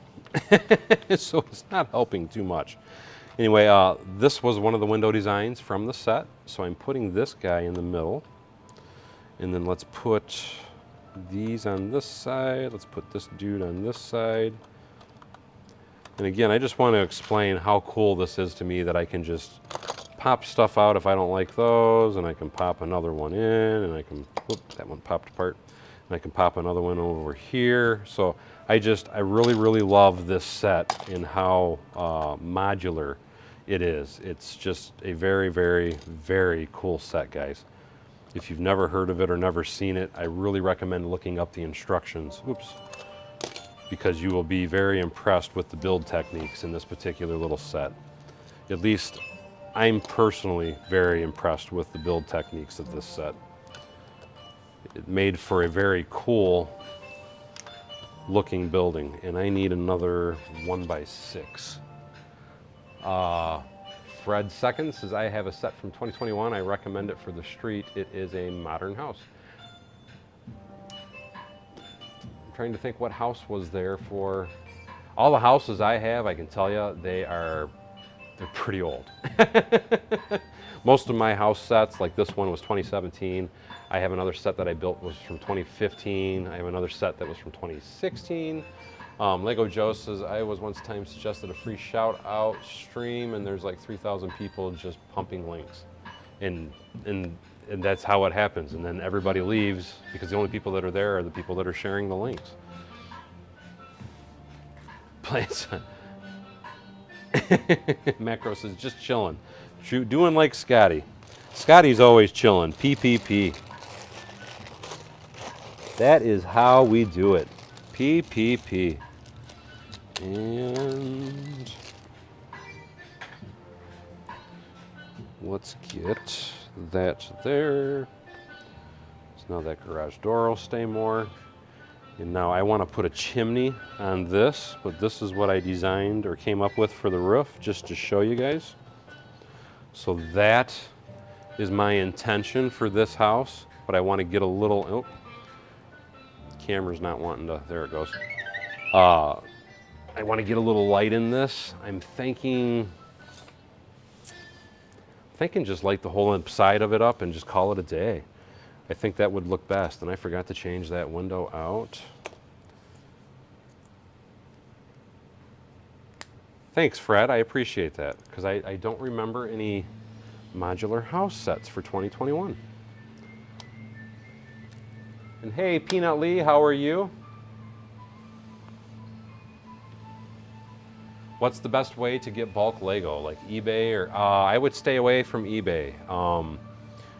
so it's not helping too much. Anyway, this was one of the window designs from the set, so I'm putting this guy in the middle, and then let's put these on this side. Let's put this dude on this side. And again, I just want to explain how cool this is to me, that I can just pop stuff out if I don't like those, and I can pop another one in, and I can, whoops, that one popped apart, and I can pop another one over here. So I really, really love this set and how modular it is. It's just a very, very, very cool set, guys. If you've never heard of it or never seen it, I really recommend looking up the instructions. Oops. Because you will be very impressed with the build techniques in this particular little set. At least I'm personally very impressed with the build techniques of this set. It made for a very cool looking building, and I need another 1x6. Fred Second says, I have a set from 2021. I recommend it for the street. It is a modern house. I'm trying to think what house was there for. All the houses I have, I can tell you, they're pretty old. Most of my house sets, like this one, was 2017. I have another set that I built was from 2015. I have another set that was from 2016. Lego Joe says, I was once time suggested a free shout out stream, and there's like 3,000 people just pumping links. And that's how it happens. And then everybody leaves because the only people that are there are the people that are sharing the links. Plants. Macro says, just chilling. Doing like Scotty. Scotty's always chilling. PPP. That is how we do it. PPP. And let's get that there. So now that garage door will stay more. And now I want to put a chimney on this, but this is what I designed or came up with for the roof, just to show you guys. So that is my intention for this house, but I want to get a little, oh, camera's not wanting to, there it goes. I want to get a little light in this. I'm thinking just light the whole side of it up and just call it a day. I think that would look best, and I forgot to change that window out. Thanks, Fred, I appreciate that, because I don't remember any modular house sets for 2021. And hey, Peanut Lee, how are you? What's the best way to get bulk Lego, like eBay or, I would stay away from eBay.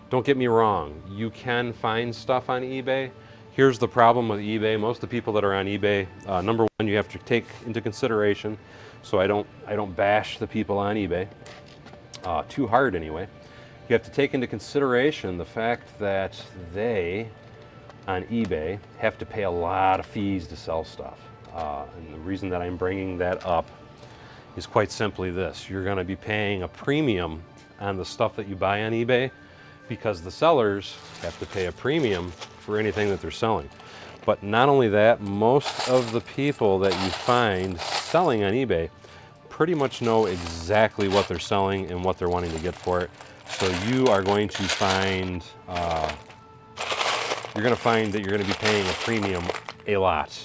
Don't get me wrong, you can find stuff on eBay. Here's the problem with eBay. Most of the people that are on eBay, number one, you have to take into consideration, so I don't bash the people on eBay, too hard anyway. You have to take into consideration the fact that they, on eBay, have to pay a lot of fees to sell stuff. And the reason that I'm bringing that up is quite simply this. You're gonna be paying a premium on the stuff that you buy on eBay because the sellers have to pay a premium for anything that they're selling. But not only that, most of the people that you find selling on eBay pretty much know exactly what they're selling and what they're wanting to get for it. So you are going to find, you're gonna find that you're gonna be paying a premium a lot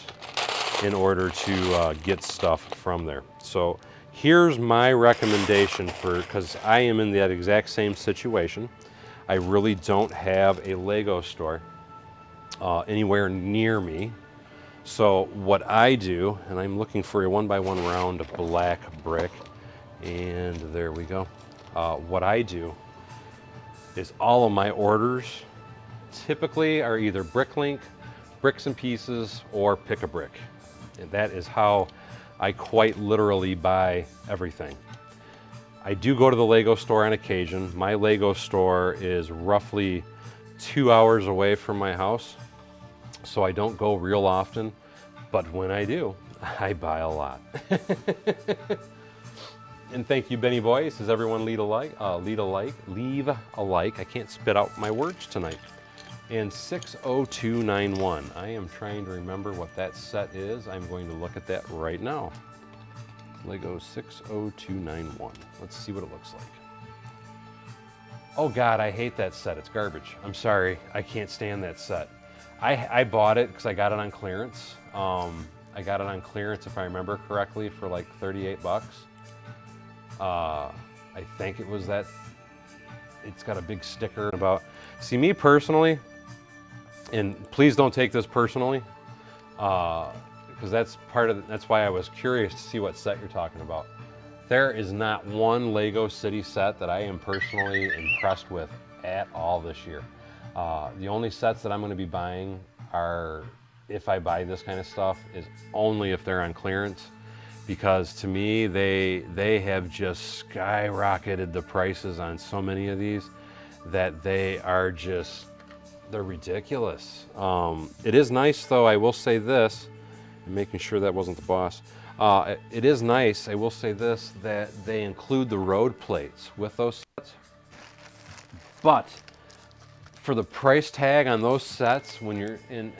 in order to get stuff from there. So here's my recommendation for, because I am in that exact same situation. I really don't have a Lego store anywhere near me. So what I do, and I'm looking for a 1x1 round black brick, and there we go. What I do is all of my orders typically are either Bricklink, Bricks and Pieces, or Pick a Brick. And that is how I quite literally buy everything. I do go to the Lego store on occasion. My Lego store is roughly 2 hours away from my house, so I don't go real often, but when I do, I buy a lot. And thank you, Benny Boy. He says, everyone leave a like. I can't spit out my words tonight. And 60291. I am trying to remember what that set is. I'm going to look at that right now. Lego 60291. Let's see what it looks like. Oh God, I hate that set. It's garbage. I'm sorry. I can't stand that set. I bought it because I got it on clearance. I got it on clearance, if I remember correctly, for like 38 bucks. I think it was that. It's got a big sticker about. See, me personally, and please don't take this personally, because that's that's why I was curious to see what set you're talking about. There is not one Lego City set that I am personally impressed with at all this year. The only sets that I'm going to be buying are, if I buy this kind of stuff, is only if they're on clearance, because to me they have just skyrocketed the prices on so many of these that they're ridiculous. It is nice though, I will say this, and making sure that wasn't the boss. It is nice, I will say this, that they include the road plates with those sets. But for the price tag on those sets, when you're in,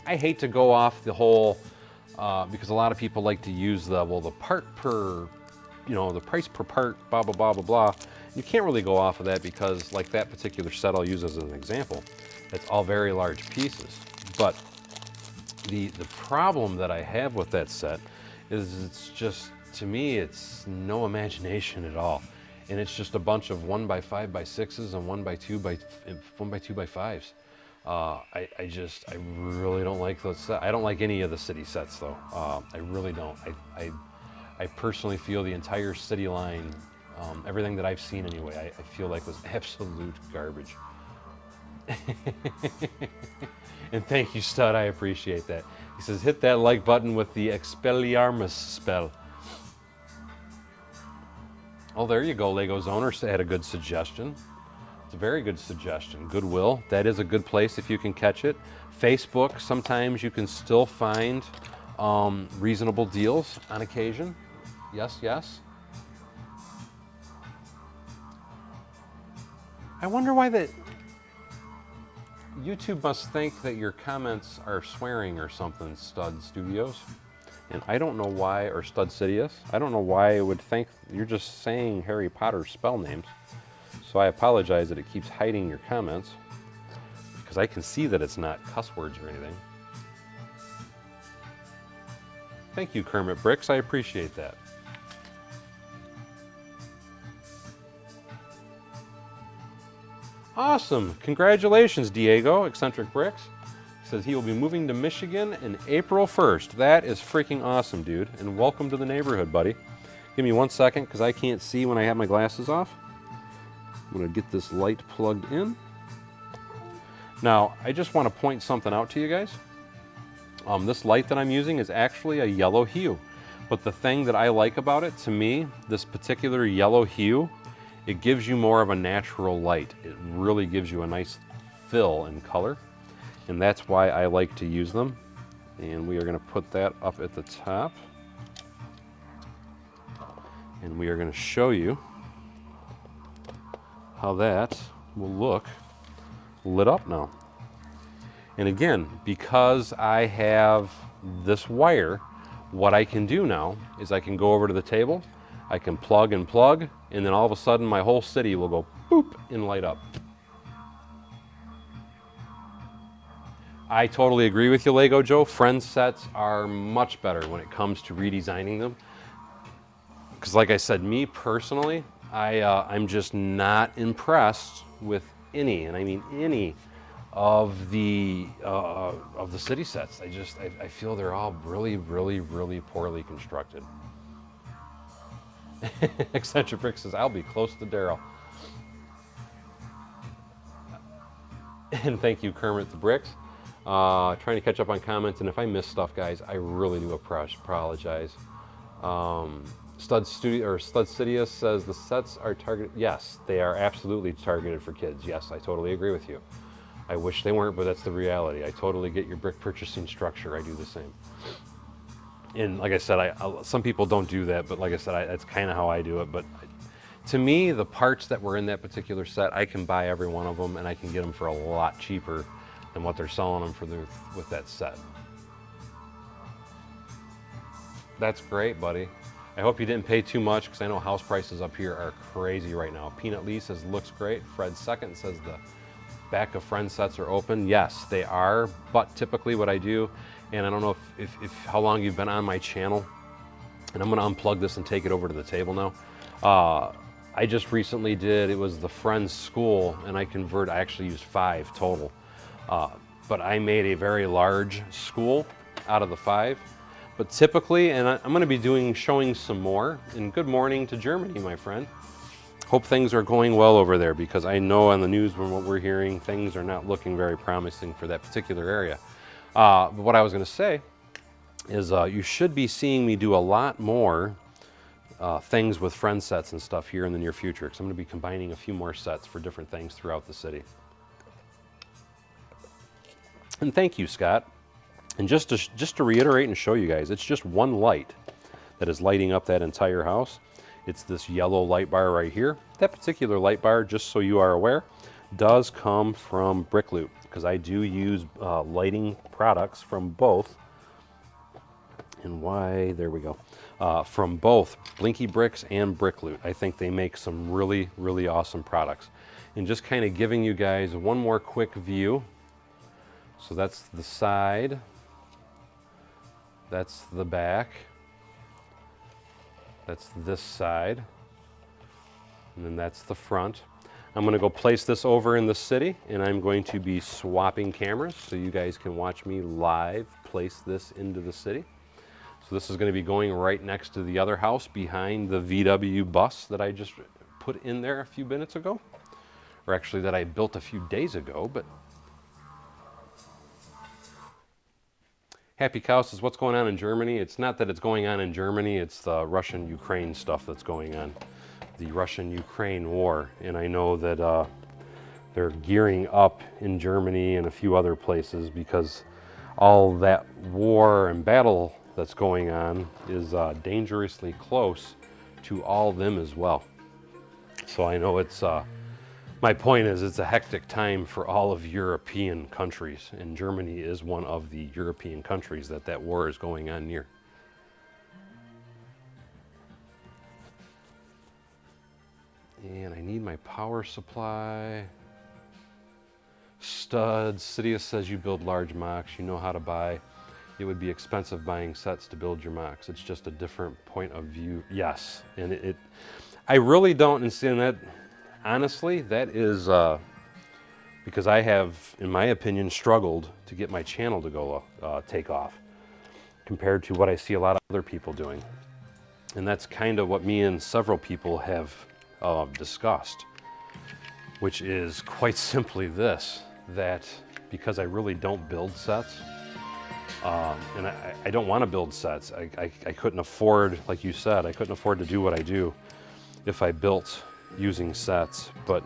I hate to go off the whole, because a lot of people like to use the part per, the price per part, blah, blah, blah, blah, blah. You can't really go off of that because, like that particular set I'll use as an example, it's all very large pieces. But the problem that I have with that set is it's just, to me, it's no imagination at all. And it's just a bunch of 1x5x6s and 1x2x5s. I really don't like those sets. I don't like any of the city sets though. I really don't. I personally feel the entire city line, everything that I've seen anyway, I feel like was absolute garbage. And thank you, Stud, I appreciate that. He says, hit that like button with the Expelliarmus spell. Oh, there you go, Lego's owner had a good suggestion. It's a very good suggestion. Goodwill, that is a good place if you can catch it. Facebook, sometimes you can still find reasonable deals on occasion. Yes, yes. I wonder why that YouTube must think that your comments are swearing or something, Stud Studios. And I don't know why, or Stud Sidious, I don't know why it would think you're just saying Harry Potter spell names. So I apologize that it keeps hiding your comments, because I can see that it's not cuss words or anything. Thank you, Kermit Bricks, I appreciate that. Awesome, congratulations, Diego, Eccentric Bricks. Says he will be moving to Michigan in April 1st. That is freaking awesome, dude. And welcome to the neighborhood, buddy. Give me 1 second, because I can't see when I have my glasses off. I'm gonna get this light plugged in. Now, I just want to point something out to you guys. This light that I'm using is actually a yellow hue. But the thing that I like about it, to me, this particular yellow hue, it gives you more of a natural light. It really gives you a nice fill in color. And that's why I like to use them. And we are going to put that up at the top. And we are going to show you how that will look lit up now. And again, because I have this wire, what I can do now is I can go over to the table, I can plug, and then all of a sudden my whole city will go boop and light up. I totally agree with you, Lego Joe. Friend sets are much better when it comes to redesigning them. Because like I said, me personally, I'm just not impressed with any, and I mean any, of the city sets. I feel they're all really, really, really poorly constructed. Eccentric Brick says, I'll be close to Daryl. And thank you, Kermit the Bricks. Trying to catch up on comments, and if I miss stuff, guys, I really do apologize. Stud Sidious says the sets are targeted. Yes, they are absolutely targeted for kids. Yes, I totally agree with you. I wish they weren't, but that's the reality. I totally get your brick purchasing structure. I do the same. And like I said, some people don't do that, but like I said, that's kind of how I do it. But to me, the parts that were in that particular set, I can buy every one of them, and I can get them for a lot cheaper than what they're selling them for with that set. That's great, buddy. I hope you didn't pay too much, because I know house prices up here are crazy right now. Peanut Lee says, looks great. Fred Second says the back of friend sets are open. Yes, they are, but typically what I do, and I don't know if how long you've been on my channel, and I'm going to unplug this and take it over to the table now. I just recently did, it was the Friends School, and I actually used 5 total. But I made a very large school out of the 5. But typically, and I'm going to be showing some more, and good morning to Germany, my friend. Hope things are going well over there, because I know on the news from what we're hearing, things are not looking very promising for that particular area. But what I was going to say is you should be seeing me do a lot more things with friend sets and stuff here in the near future, because I'm going to be combining a few more sets for different things throughout the city. And thank you, Scott. And just to reiterate and show you guys, it's just one light that is lighting up that entire house. It's this yellow light bar right here. That particular light bar, just so you are aware, does come from Brick Loot, because I do use lighting products from both. And why, there we go. From both Blinky Bricks and Brick Loot. I think they make some really, really awesome products. And just kind of giving you guys one more quick view. So that's the side. That's the back. That's this side. And then that's the front. I'm going to go place this over in the city, and I'm going to be swapping cameras so you guys can watch me live place this into the city. So this is going to be going right next to the other house behind the VW bus that I just put in there a few minutes ago. Or actually that I built a few days ago, but Happy Cow says, what's going on in Germany? It's not that it's going on in Germany, it's the Russian-Ukraine stuff that's going on. The Russian-Ukraine war. And I know that they're gearing up in Germany and a few other places, because all that war and battle that's going on is dangerously close to all of them as well. So I know it's, my point is, it's a hectic time for all of European countries, and Germany is one of the European countries that war is going on near. And I need my power supply. Studs. Sidious says you build large mocks, you know how to buy. It would be expensive buying sets to build your mocks. It's just a different point of view. Yes, and I really don't, and seeing that, honestly, that is because I have, in my opinion, struggled to get my channel to go take off compared to what I see a lot of other people doing. And that's kind of what me and several people have discussed, which is quite simply this, that because I really don't build sets, and I don't want to build sets. I couldn't afford, like you said, I couldn't afford to do what I do if I built using sets. But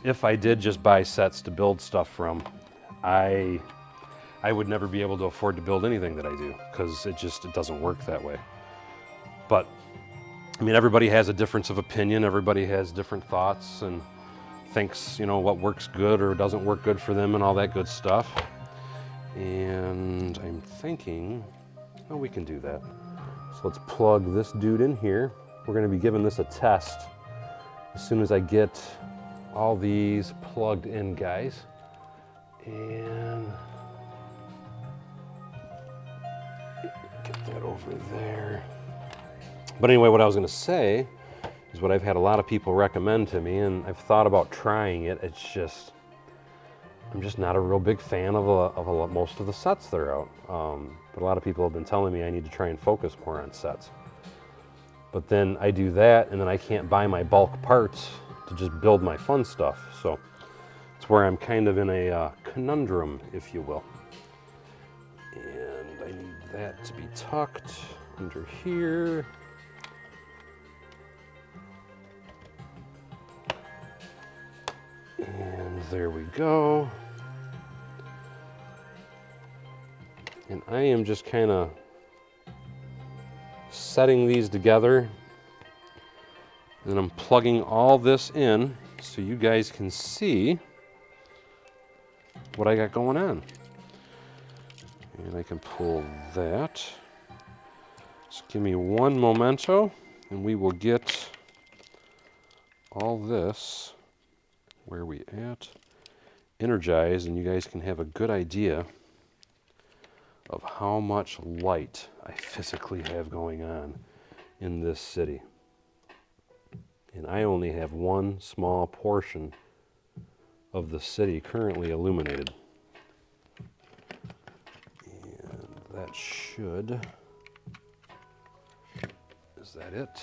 if I did just buy sets to build stuff from, I would never be able to afford to build anything that I do, because it doesn't work that way. But I mean, everybody has a difference of opinion, everybody has different thoughts and thinks, you know, what works good or doesn't work good for them and all that good stuff. And I'm thinking, oh, we can do that. So let's plug this dude in here. We're going to be giving this a test as soon as I get all these plugged in, guys. And get that over there. But anyway, what I was going to say is what I've had a lot of people recommend to me, and I've thought about trying it. It's just, I'm just not a real big fan of most of the sets that are out. But a lot of people have been telling me I need to try and focus more on sets. But then I do that, and then I can't buy my bulk parts to just build my fun stuff. So It's where I'm kind of in a conundrum, if you will. And I need that to be tucked under here. And there we go. And I am just kind of setting these together. And I'm plugging all this in so you guys can see what I got going on. And I can pull that. Just give me one momento and we will get all this, where we at, energized, and you guys can have a good idea of how much light I physically have going on in this city. And I only have one small portion of the city currently illuminated. And that should, is that it?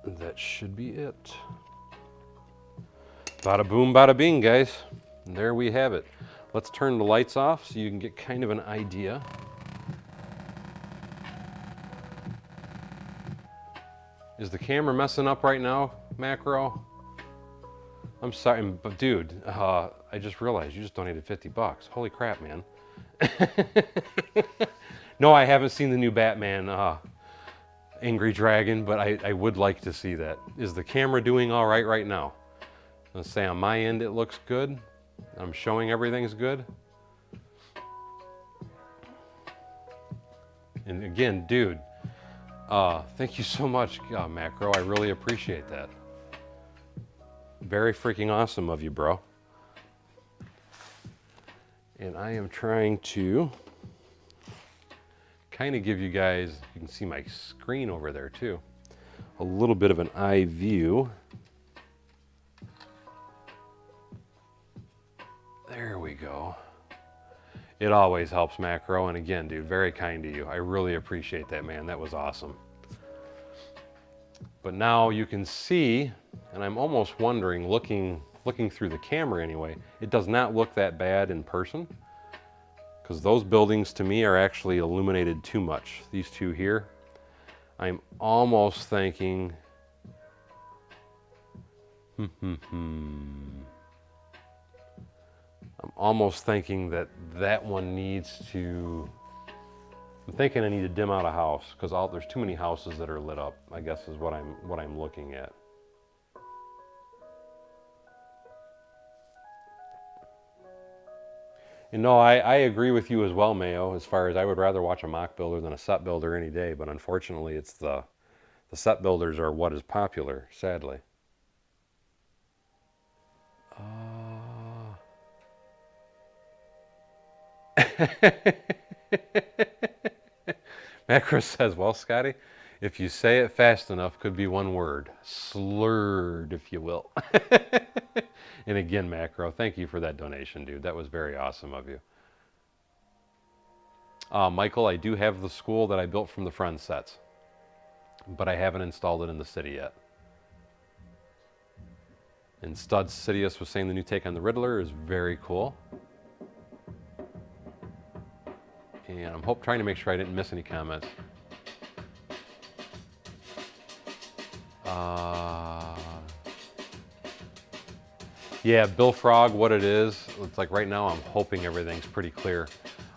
That should be it. Bada boom, bada bing, guys. And there we have it. Let's turn the lights off so you can get kind of an idea. Is the camera messing up right now, Macro? I'm sorry, but dude, I just realized you just donated 50 bucks. Holy crap, man. No, I haven't seen the new Batman Angry Dragon, but I would like to see that. Is the camera doing all right now? Let's say on my end it looks good. I'm showing everything's good. And again, dude, thank you so much, Macro. I really appreciate that. Very freaking awesome of you, bro. And I am trying to kind of give you guys, you can see my screen over there too, a little bit of an eye view. There we go. It always helps, Macro, and again, dude, very kind to you. I really appreciate that, man. That was awesome. But now you can see, and I'm almost wondering, looking through the camera anyway, it does not look that bad in person, because those buildings to me are actually illuminated too much. These two here, I'm almost thinking, I'm almost thinking that that one needs to, I'm thinking I need to dim out a house because there's too many houses that are lit up, I guess is what I'm looking at. And no, I agree with you as well, Mayo, as far as I would rather watch a mock builder than a set builder any day, but unfortunately it's the set builders are what is popular, sadly. Macro says, well, Scotty, if you say it fast enough, could be one word. Slurred, if you will. And again, Macro, thank you for that donation, dude. That was very awesome of you. Michael, I do have the school that I built from the Friends sets, but I haven't installed it in the city yet. And Studs Sidious was saying the new take on the Riddler is very cool. And I'm trying to make sure I didn't miss any comments. Yeah, Bill Frog, what it is, it's like right now I'm hoping everything's pretty clear.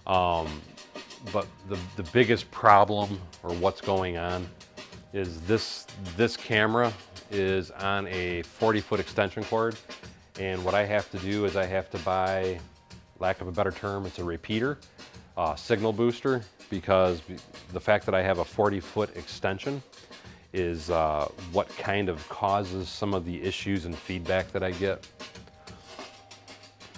But the biggest problem, or what's going on, is this camera is on a 40-foot extension cord. And what I have to do is I have to buy, lack of a better term, it's a repeater. Signal booster, because the fact that I have a 40-foot extension is what kind of causes some of the issues and feedback that I get.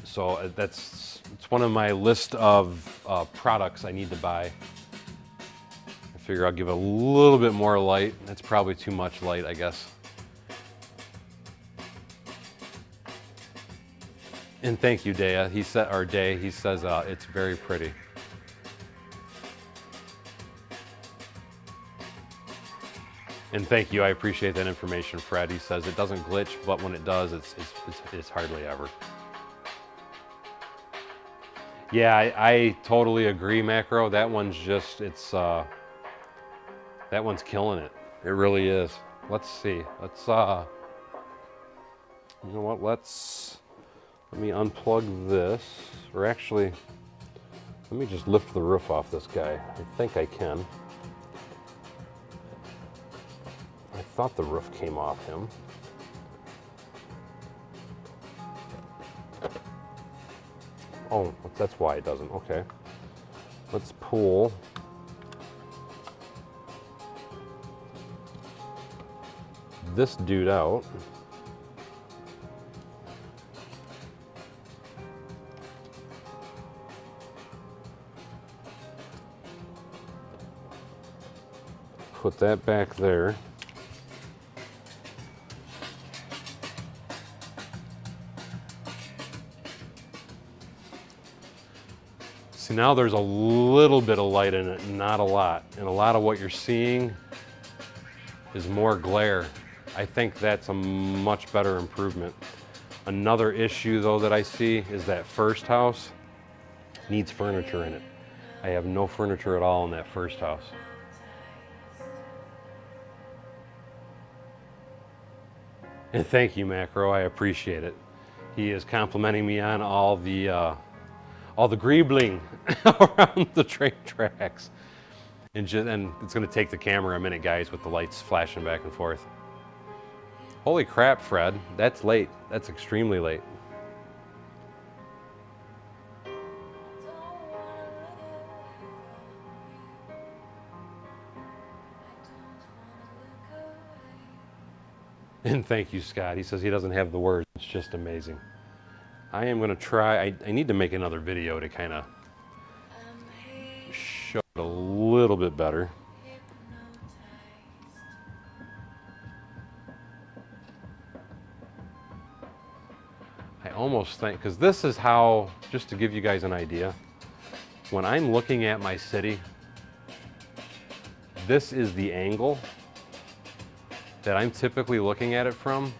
So it's one of my list of products I need to buy. I figure I'll give it a little bit more light. That's probably too much light, I guess. And thank you, Dea. He said, he says it's very pretty. And thank you, I appreciate that information, Fred. He says it doesn't glitch, but when it does, it's hardly ever. Yeah, I totally agree, Macro. That one's just, that one's killing it. It really is. Let's see. Let's, you know what? Let me unplug this, or actually, let me just lift the roof off this guy. I think I can. I thought the roof came off him. Oh, that's why it doesn't. Okay. Let's pull. This dude out. Put that back there. See, now there's a little bit of light in it, not a lot. And a lot of what you're seeing is more glare. I think that's a much better improvement. Another issue though that I see is that first house needs furniture in it. I have no furniture at all in that first house. And thank you, Macro, I appreciate it. He is complimenting me on all the greebling around the train tracks. And it's gonna take the camera a minute, guys, with the lights flashing back and forth. Holy crap, Fred, that's late. That's extremely late. And thank you, Scott. He says he doesn't have the words. It's just amazing. I am going to try. I need to make another video to kind of show it a little bit better. I almost think, because this is how, just to give you guys an idea, when I'm looking at my city, this is the angle that I'm typically looking at it from,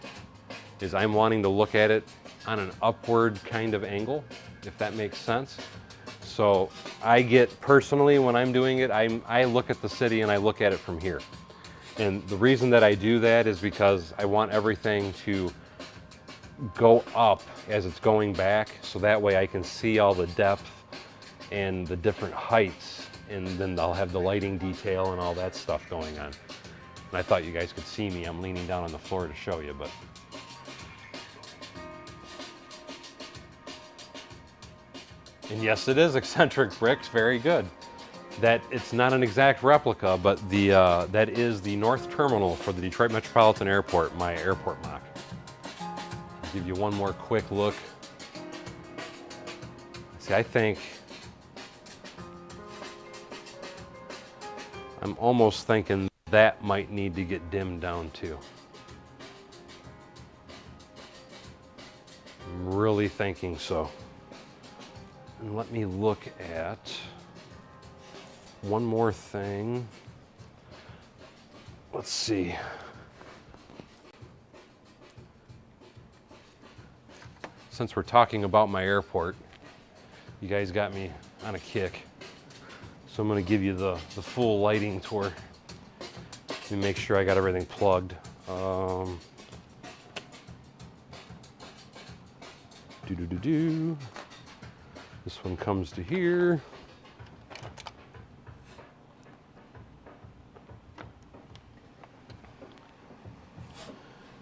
is I'm wanting to look at it on an upward kind of angle, if that makes sense. So I get, personally, when I'm doing it, I look at the city and I look at it from here. And the reason that I do that is because I want everything to go up as it's going back, so that way I can see all the depth and the different heights, and then I'll have the lighting detail and all that stuff going on. And I thought you guys could see me. I'm leaning down on the floor to show you, but. And yes, it is eccentric bricks, very good. That it's not an exact replica, but that is the north terminal for the Detroit Metropolitan Airport, my airport mock. I'll give you one more quick look. See, I think I'm almost thinking that might need to get dimmed down too. I'm really thinking so. And let me look at one more thing. Let's see. Since we're talking about my airport, you guys got me on a kick. So I'm gonna give you the full lighting tour. Let me make sure I got everything plugged. This one comes to here.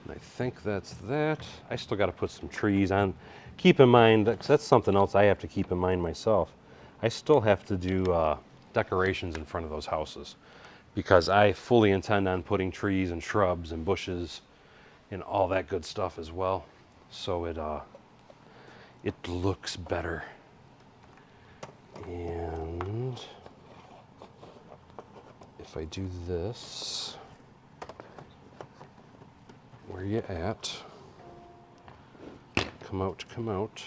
And I think that's that. I still got to put some trees on. Keep in mind, that's something else I have to keep in mind myself. I still have to do decorations in front of those houses, because I fully intend on putting trees and shrubs and bushes and all that good stuff as well. So it looks better. And if I do this, where you at? Come out, come out.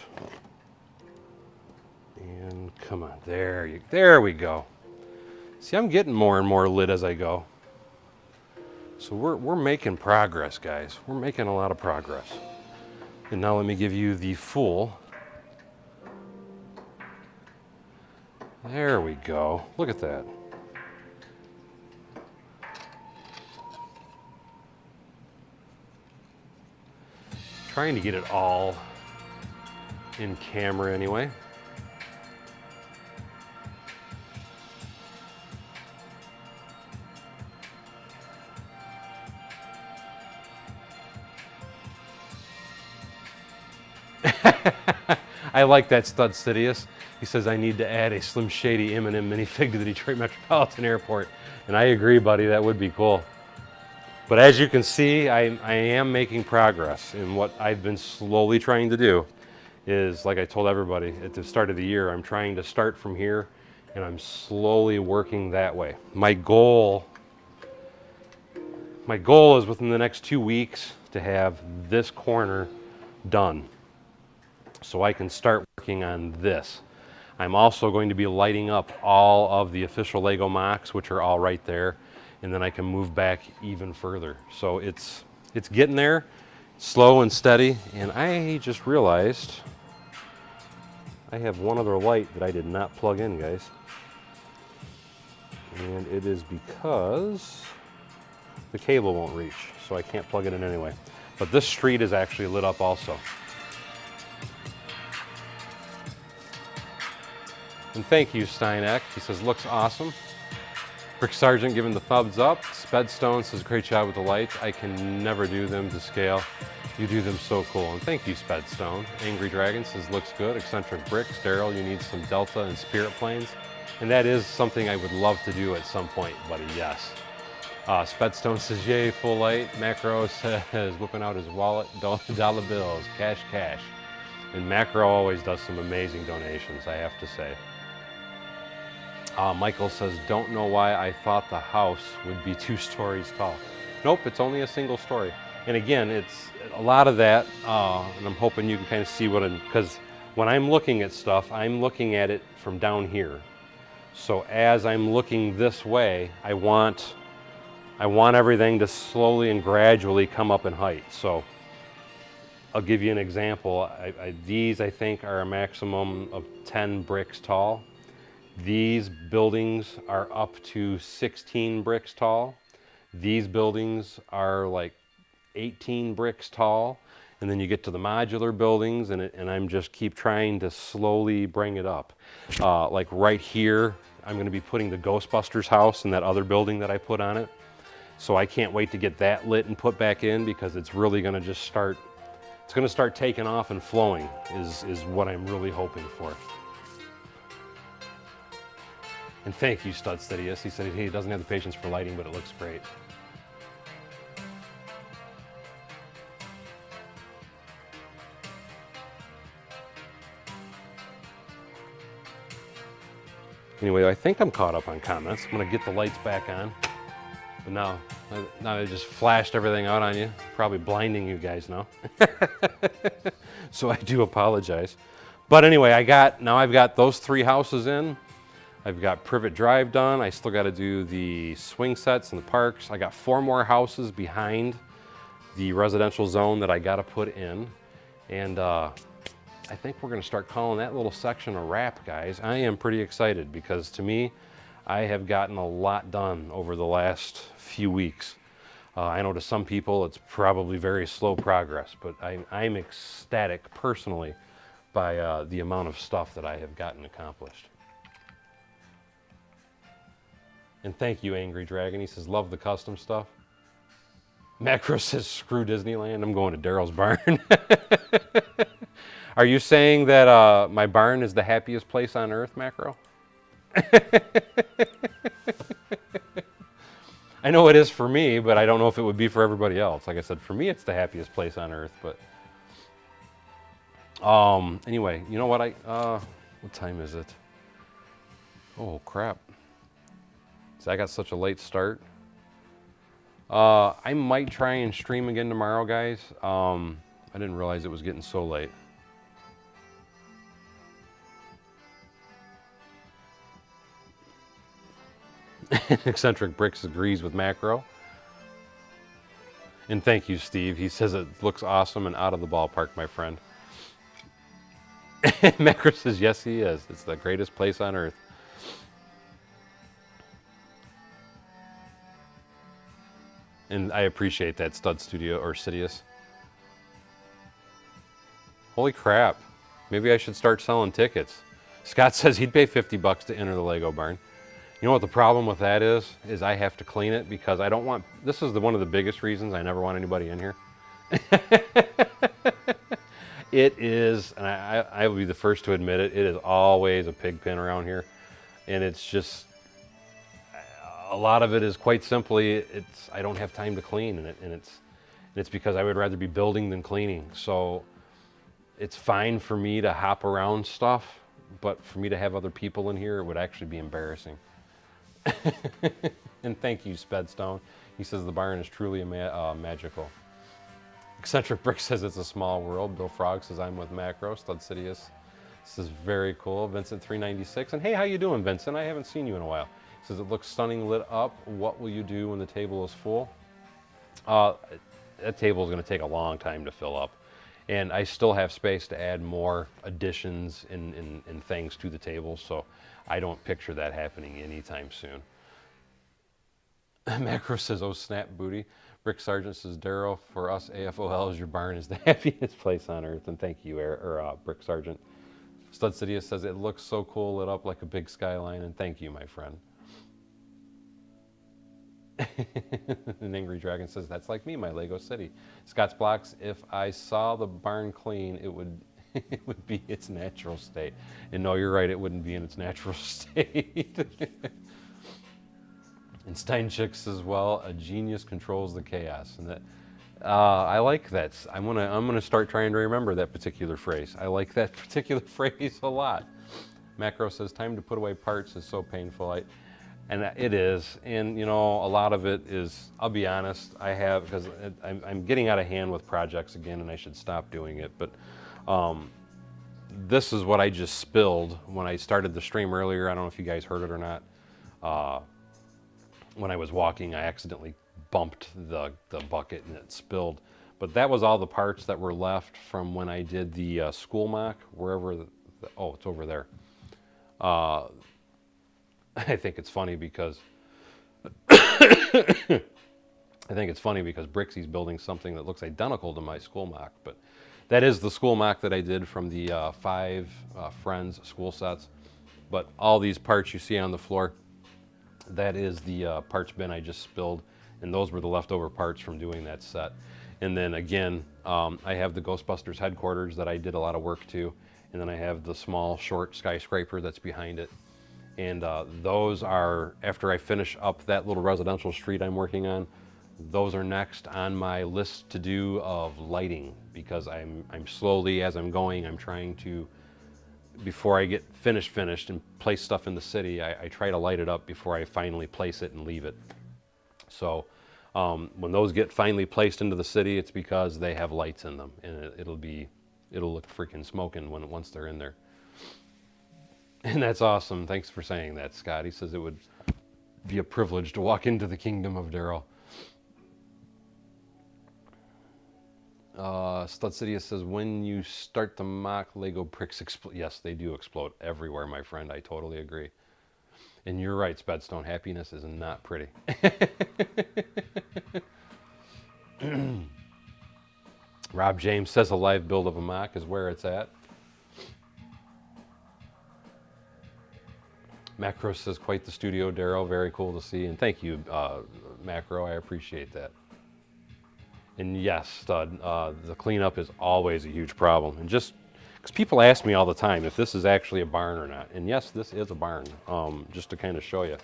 And come on, there we go. See, I'm getting more and more lit as I go. So we're making progress, guys. We're making a lot of progress. And now let me give you the full. There we go. Look at that. Trying to get it all in camera anyway. I like that, Stud Sidious. He says, I need to add a Slim Shady M&M minifig to the Detroit Metropolitan Airport. And I agree, buddy, that would be cool. But as you can see, I am making progress. And what I've been slowly trying to do is, like I told everybody at the start of the year, I'm trying to start from here, and I'm slowly working that way. My goal is within the next 2 weeks to have this corner done, so I can start working on this. I'm also going to be lighting up all of the official Lego mocks, which are all right there, and then I can move back even further. So it's getting there, slow and steady. And I just realized I have one other light that I did not plug in, guys. And it is because the cable won't reach, so I can't plug it in anyway. But this street is actually lit up also. And thank you, Steineck. He says, looks awesome. Rick Sargent giving the thumbs up. Spedstone says, great job with the lights. I can never do them to scale. You do them so cool. And thank you, Spedstone. Angry Dragon says, looks good. Eccentric Bricks. Daryl, you need some Delta and Spirit planes. And that is something I would love to do at some point, buddy, yes. Spedstone says, yay, full light. Macro says, whipping out his wallet, dollar bills, cash, cash. And Macro always does some amazing donations, I have to say. Michael says, don't know why I thought the house would be 2 stories tall. Nope, it's only a single story. And again, it's a lot of that, and I'm hoping you can kind of see what because when I'm looking at stuff, I'm looking at it from down here. So as I'm looking this way, I want everything to slowly and gradually come up in height. So I'll give you an example. These, I think, are a maximum of 10 bricks tall. These buildings are up to 16 bricks tall. These buildings are like 18 bricks tall. And then you get to the modular buildings, and I'm just keep trying to slowly bring it up. Like right here, I'm going to be putting the Ghostbusters house in that other building that I put on it. So I can't wait to get that lit and put back in, because it's really going to just start, it's going to start taking off and flowing is what I'm really hoping for. And thank you, Stud Steadius. He said he doesn't have the patience for lighting, but it looks great. Anyway, I think I'm caught up on comments. I'm going to get the lights back on. But now I just flashed everything out on you, probably blinding you guys now. So I do apologize. But anyway, I've got those 3 houses in. I've got Privet Drive done. I still got to do the swing sets and the parks. I got 4 more houses behind the residential zone that I got to put in. And I think we're going to start calling that little section a wrap, guys. I am pretty excited, because to me, I have gotten a lot done over the last few weeks. I know to some people it's probably very slow progress, but I'm ecstatic personally by the amount of stuff that I have gotten accomplished. And thank you, Angry Dragon. He says, love the custom stuff. Macro says, screw Disneyland. I'm going to Daryl's barn. Are you saying that my barn is the happiest place on earth, Macro? I know it is for me, but I don't know if it would be for everybody else. Like I said, for me, it's the happiest place on earth. But anyway, you know what? What time is it? Oh crap! So I got such a late start. I might try and stream again tomorrow, guys. I didn't realize it was getting so late. Eccentric Bricks agrees with Macro. And thank you, Steve. He says it looks awesome and out of the ballpark, my friend. Macro says, yes, he is. It's the greatest place on earth. And I appreciate that, Stud Studio or Sidious. Holy crap. Maybe I should start selling tickets. Scott says he'd pay $50 to enter the Lego barn. You know what the problem with that is I have to clean it because I don't want, this is one of the biggest reasons I never want anybody in here. It is, and I will be the first to admit it, it is always a pig pen around here. And it's just, a lot of it is quite simply, I don't have time to clean, and it's because I would rather be building than cleaning. So it's fine for me to hop around stuff, but for me to have other people in here, it would actually be embarrassing. And thank you, Spedstone. He says the barn is truly magical. Eccentric Brick says it's a small world. Bill Frog says I'm with Macro. Stud Sidious says very cool. Vincent 396. And hey, how you doing, Vincent? I haven't seen you in a while. He says it looks stunning lit up. What will you do when the table is full? That table is going to take a long time to fill up. And I still have space to add more additions and things to the table, so I don't picture that happening anytime soon. Macro says, oh snap booty. Brick Sargent says, Darrow, for us AFOLs, your barn is the happiest place on earth. And thank you, Brick Sargent. Stud Sidious says, it looks so cool lit up like a big skyline. And thank you, my friend. And Angry Dragon says, that's like me, my Lego city. Scott's Blocks, if I saw the barn clean, it would it would be its natural state. And no, you're right, it wouldn't be in its natural state. And Steinchick says, well, a genius controls the chaos. And that I like that. I'm gonna start trying to remember that particular phrase. I like that particular phrase a lot. Macro says, time to put away parts is so painful. And it is, and you know, a lot of it is, I'll be honest, because I'm getting out of hand with projects again, and I should stop doing it, but this is what I just spilled when I started the stream earlier. I don't know if you guys heard it or not. When I was walking, I accidentally bumped the bucket and it spilled, but that was all the parts that were left from when I did the school mock, wherever, oh, it's over there. I think it's funny because Brixie's building something that looks identical to my school mock, but that is the school mock that I did from the 5 Friends school sets. But all these parts you see on the floor, that is the parts bin I just spilled, and those were the leftover parts from doing that set. And then again, I have the Ghostbusters headquarters that I did a lot of work to, and then I have the small short skyscraper that's behind it. And those are, after I finish up that little residential street I'm working on, those are next on my list to do of lighting, because I'm slowly, as I'm going, I'm trying to, before I get finished and place stuff in the city, I try to light it up before I finally place it and leave it. So when those get finally placed into the city, it's because they have lights in them, and it'll look freaking smoking once they're in there. And that's awesome. Thanks for saying that, Scott. He says it would be a privilege to walk into the kingdom of Darrow. Stud Sidious says, when you start the mock, Lego bricks explode. Yes, they do explode everywhere, my friend. I totally agree. And you're right, Spedstone. Happiness is not pretty. Rob James says a live build of a mock is where it's at. Macro says, quite the studio, Darrow. Very cool to see. And thank you, Macro. I appreciate that. And yes, Stud, the cleanup is always a huge problem. And just because people ask me all the time if this is actually a barn or not. And yes, this is a barn, just to kind of show you.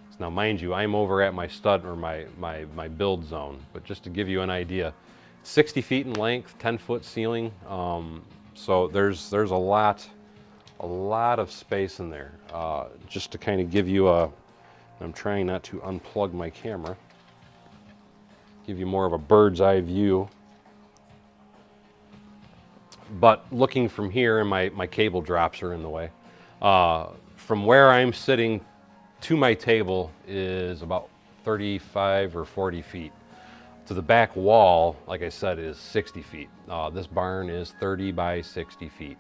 So now, mind you, I'm over at my stud or my build zone. But just to give you an idea, 60 feet in length, 10-foot ceiling. So there's a lot of space in there. Just to kind of give you I'm trying not to unplug my camera, give you more of a bird's eye view. But looking from here, and my cable drops are in the way, from where I'm sitting to my table is about 35 or 40 feet. So the back wall, like I said, is 60 feet. This barn is 30 by 60 feet.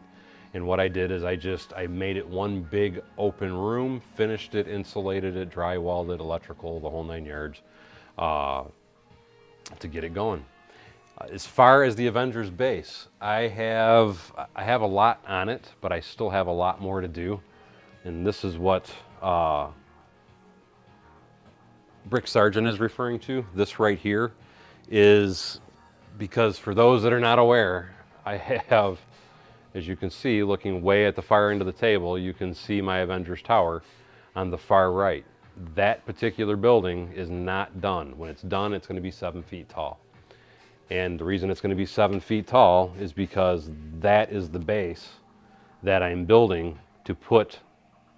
And what I did is I made it one big open room, finished it, insulated it, drywalled it, electrical, the whole 9 yards, to get it going. As far as the Avengers base, I have a lot on it, but I still have a lot more to do. And this is what Brick Sergeant is referring to. This right here is because, for those that are not aware, I have, as you can see, looking way at the far end of the table, you can see my Avengers Tower on the far right. That particular building is not done. When it's done, it's going to be 7 feet tall. And the reason it's going to be 7 feet tall is because that is the base that I'm building to put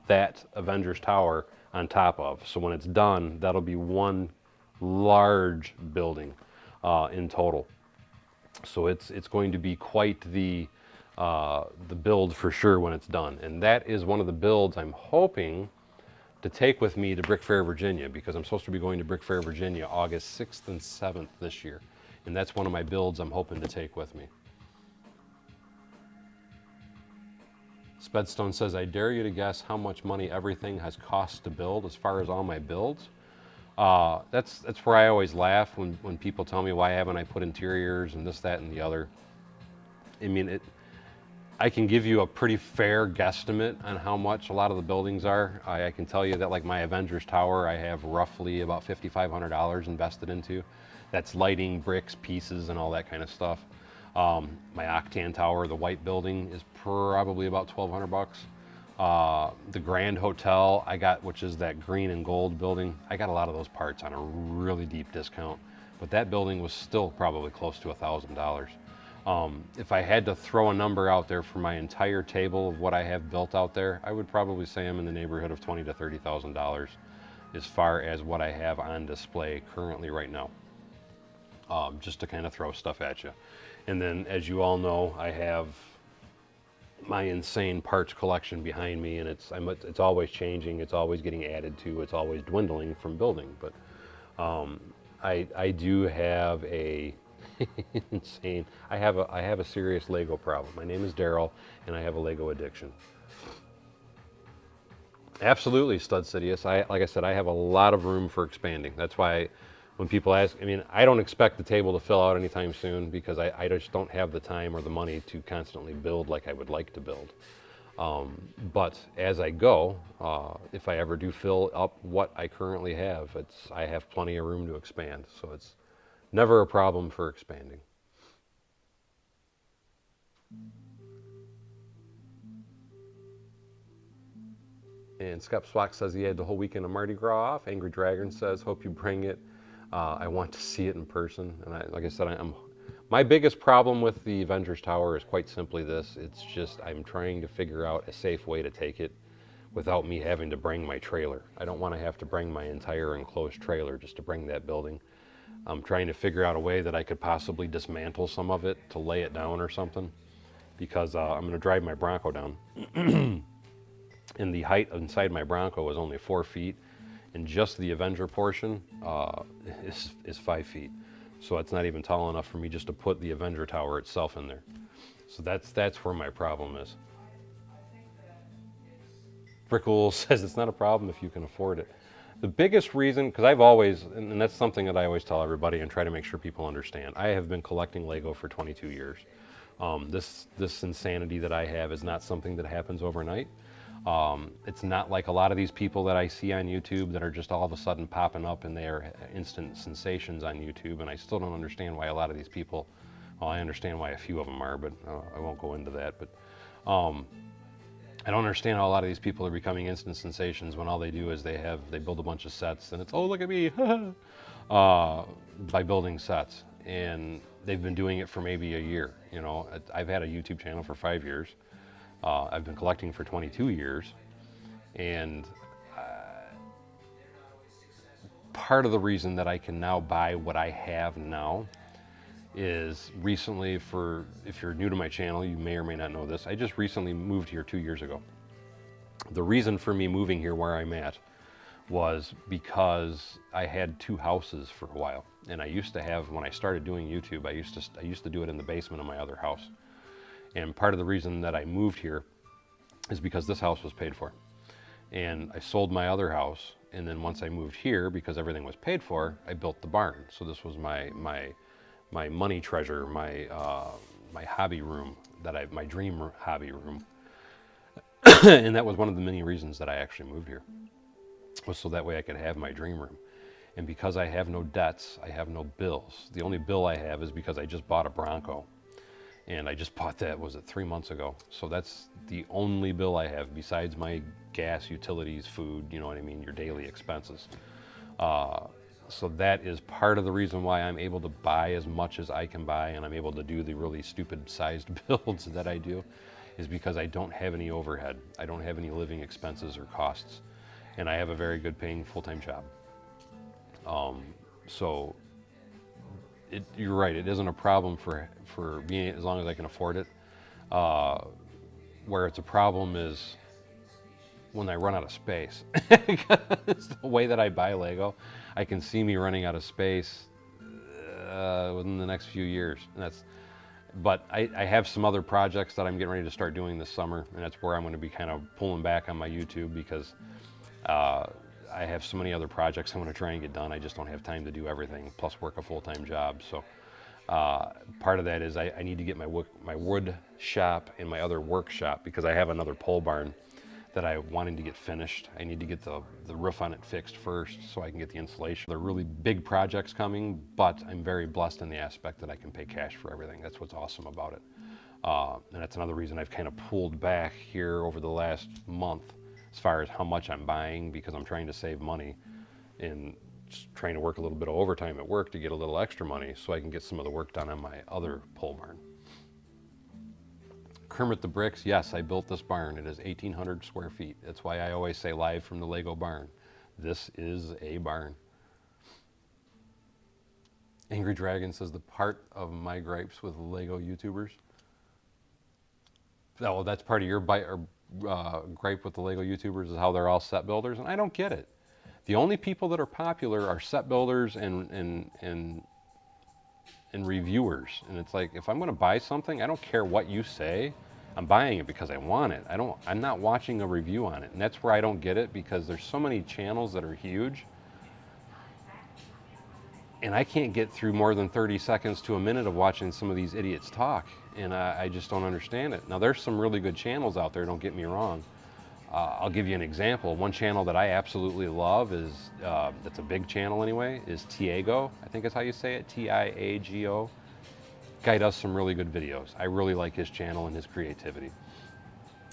that Avengers Tower on top of. So when it's done, that'll be one large building in total. So it's going to be quite the build for sure when it's done. And that is one of the builds I'm hoping to take with me to Brick Fair, Virginia, because I'm supposed to be going to Brick Fair, Virginia, August 6th and 7th this year. And that's one of my builds I'm hoping to take with me. Spedstone says, I dare you to guess how much money everything has cost to build as far as all my builds. That's where I always laugh when people tell me, why haven't I put interiors and this, that, and the other. I mean, I can give you a pretty fair guesstimate on how much a lot of the buildings are. I can tell you that, like, my Avengers Tower, I have roughly about $5,500 invested into. That's lighting, bricks, pieces, and all that kind of stuff. My Octane Tower, the white building, is probably about $1,200. The Grand Hotel I got, which is that green and gold building, I got a lot of those parts on a really deep discount, but that building was still probably close to $1,000. If I had to throw a number out there for my entire table of what I have built out there, I would probably say I'm in the neighborhood of $20,000 to $30,000 as far as what I have on display currently right now. Just to kind of throw stuff at you. And then, as you all know, I have my insane parts collection behind me, and it's always changing, it's always getting added to, it's always dwindling from building. But I do have a insane. I have a serious Lego problem. My name is Daryl, and I have a Lego addiction. Absolutely, Stud Sidious. Like I said, I have a lot of room for expanding. That's why when people ask, I mean, I don't expect the table to fill out anytime soon, because I just don't have the time or the money to constantly build like I would like to build. But as I go, if I ever do fill up what I currently have, I have plenty of room to expand. So it's never a problem for expanding. And Scott Swack says he had the whole weekend of Mardi Gras off. Angry Dragon says, hope you bring it. I want to see it in person. And like I said, my biggest problem with the Avengers Tower is quite simply this. It's just I'm trying to figure out a safe way to take it without me having to bring my trailer. I don't want to have to bring my entire enclosed trailer just to bring that building. I'm trying to figure out a way that I could possibly dismantle some of it to lay it down or something, because I'm going to drive my Bronco down. And the height inside my Bronco is only 4 feet, and just the Avenger portion is 5 feet. So it's not even tall enough for me just to put the Avenger Tower itself in there. So that's where my problem is. Brickle says it's not a problem if you can afford it. The biggest reason, because I've always, and that's something that I always tell everybody and try to make sure people understand, I have been collecting Lego for 22 years. This insanity that I have is not something that happens overnight. It's not like a lot of these people that I see on YouTube that are just all of a sudden popping up and they are instant sensations on YouTube, and I still don't understand why a lot of these people, well, I understand why a few of them are, but I won't go into that. But I don't understand how a lot of these people are becoming instant sensations when all they do is they build a bunch of sets and it's, oh, look at me, by building sets. And they've been doing it for maybe a year. You know, I've had a YouTube channel for 5 years. I've been collecting for 22 years, and part of the reason that I can now buy what I have now is recently, if you're new to my channel, you may or may not know this, I just recently moved here 2 years ago. The reason for me moving here where I'm at was because I had 2 houses for a while. And I used to have, when I started doing YouTube, I used to do it in the basement of my other house. And part of the reason that I moved here is because this house was paid for. And I sold my other house, and then once I moved here, because everything was paid for, I built the barn. So this was my money treasure, my hobby room, my dream hobby room. And that was one of the many reasons that I actually moved here, was so that way I could have my dream room. And because I have no debts, I have no bills. The only bill I have is because I just bought a Bronco. And I just bought that, was it 3 months ago? So that's the only bill I have besides my gas, utilities, food, you know what I mean, your daily expenses. So that is part of the reason why I'm able to buy as much as I can buy, and I'm able to do the really stupid sized builds that I do, is because I don't have any overhead. I don't have any living expenses or costs. And I have a very good paying full-time job. So you're right, it isn't a problem for being, as long as I can afford it. Where it's a problem is when I run out of space. It's the way that I buy Lego, I can see me running out of space within the next few years. But I have some other projects that I'm getting ready to start doing this summer, and that's where I'm going to be kind of pulling back on my YouTube, because I have so many other projects I want to try and get done. I just don't have time to do everything, plus work a full-time job. So part of that is I need to get my wood shop and my other workshop, because I have another pole barn that I wanted to get finished. I need to get the roof on it fixed first so I can get the insulation. They're really big projects coming, but I'm very blessed in the aspect that I can pay cash for everything. That's what's awesome about it. And that's another reason I've kind of pulled back here over the last month as far as how much I'm buying, because I'm trying to save money and trying to work a little bit of overtime at work to get a little extra money so I can get some of the work done on my other pole barn. Kermit the Bricks, yes, I built this barn. It is 1,800 square feet. That's why I always say live from the Lego barn. This is a barn. Angry Dragon says, the part of my gripes with Lego YouTubers. Oh, that's part of your gripe with the Lego YouTubers, is how they're all set builders, and I don't get it. The only people that are popular are set builders and reviewers. And it's like, if I'm going to buy something, I don't care what you say. I'm buying it because I want it. I'm not watching a review on it. And that's where I don't get it, because there's so many channels that are huge, and I can't get through more than 30 seconds to a minute of watching some of these idiots talk, and I just don't understand it. Now, there's some really good channels out there, don't get me wrong. I'll give you an example. One channel that I absolutely love is, that's a big channel anyway, is Tiago. I think is how you say it, Tiago. Guy does some really good videos. I really like his channel and his creativity.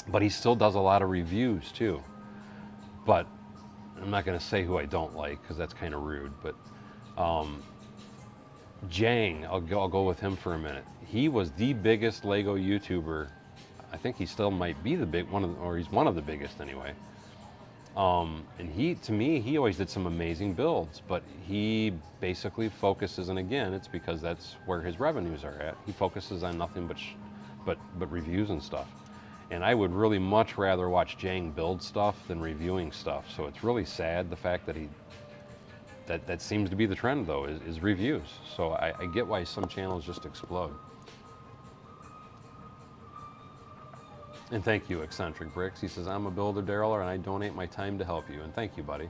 But he still does a lot of reviews too. But I'm not going to say who I don't like, because that's kind of rude. But Jang, I'll go with him for a minute. He was the biggest Lego YouTuber. I think he still might be he's one of the biggest anyway. And to me, he always did some amazing builds, but he basically focuses, and again, it's because that's where his revenues are at. He focuses on nothing but reviews and stuff. And I would really much rather watch Jang build stuff than reviewing stuff. So it's really sad, the fact that that seems to be the trend, though, is reviews. So I get why some channels just explode. And thank you, Eccentric Bricks. He says, I'm a builder, Daryl, and I donate my time to help you. And thank you, buddy.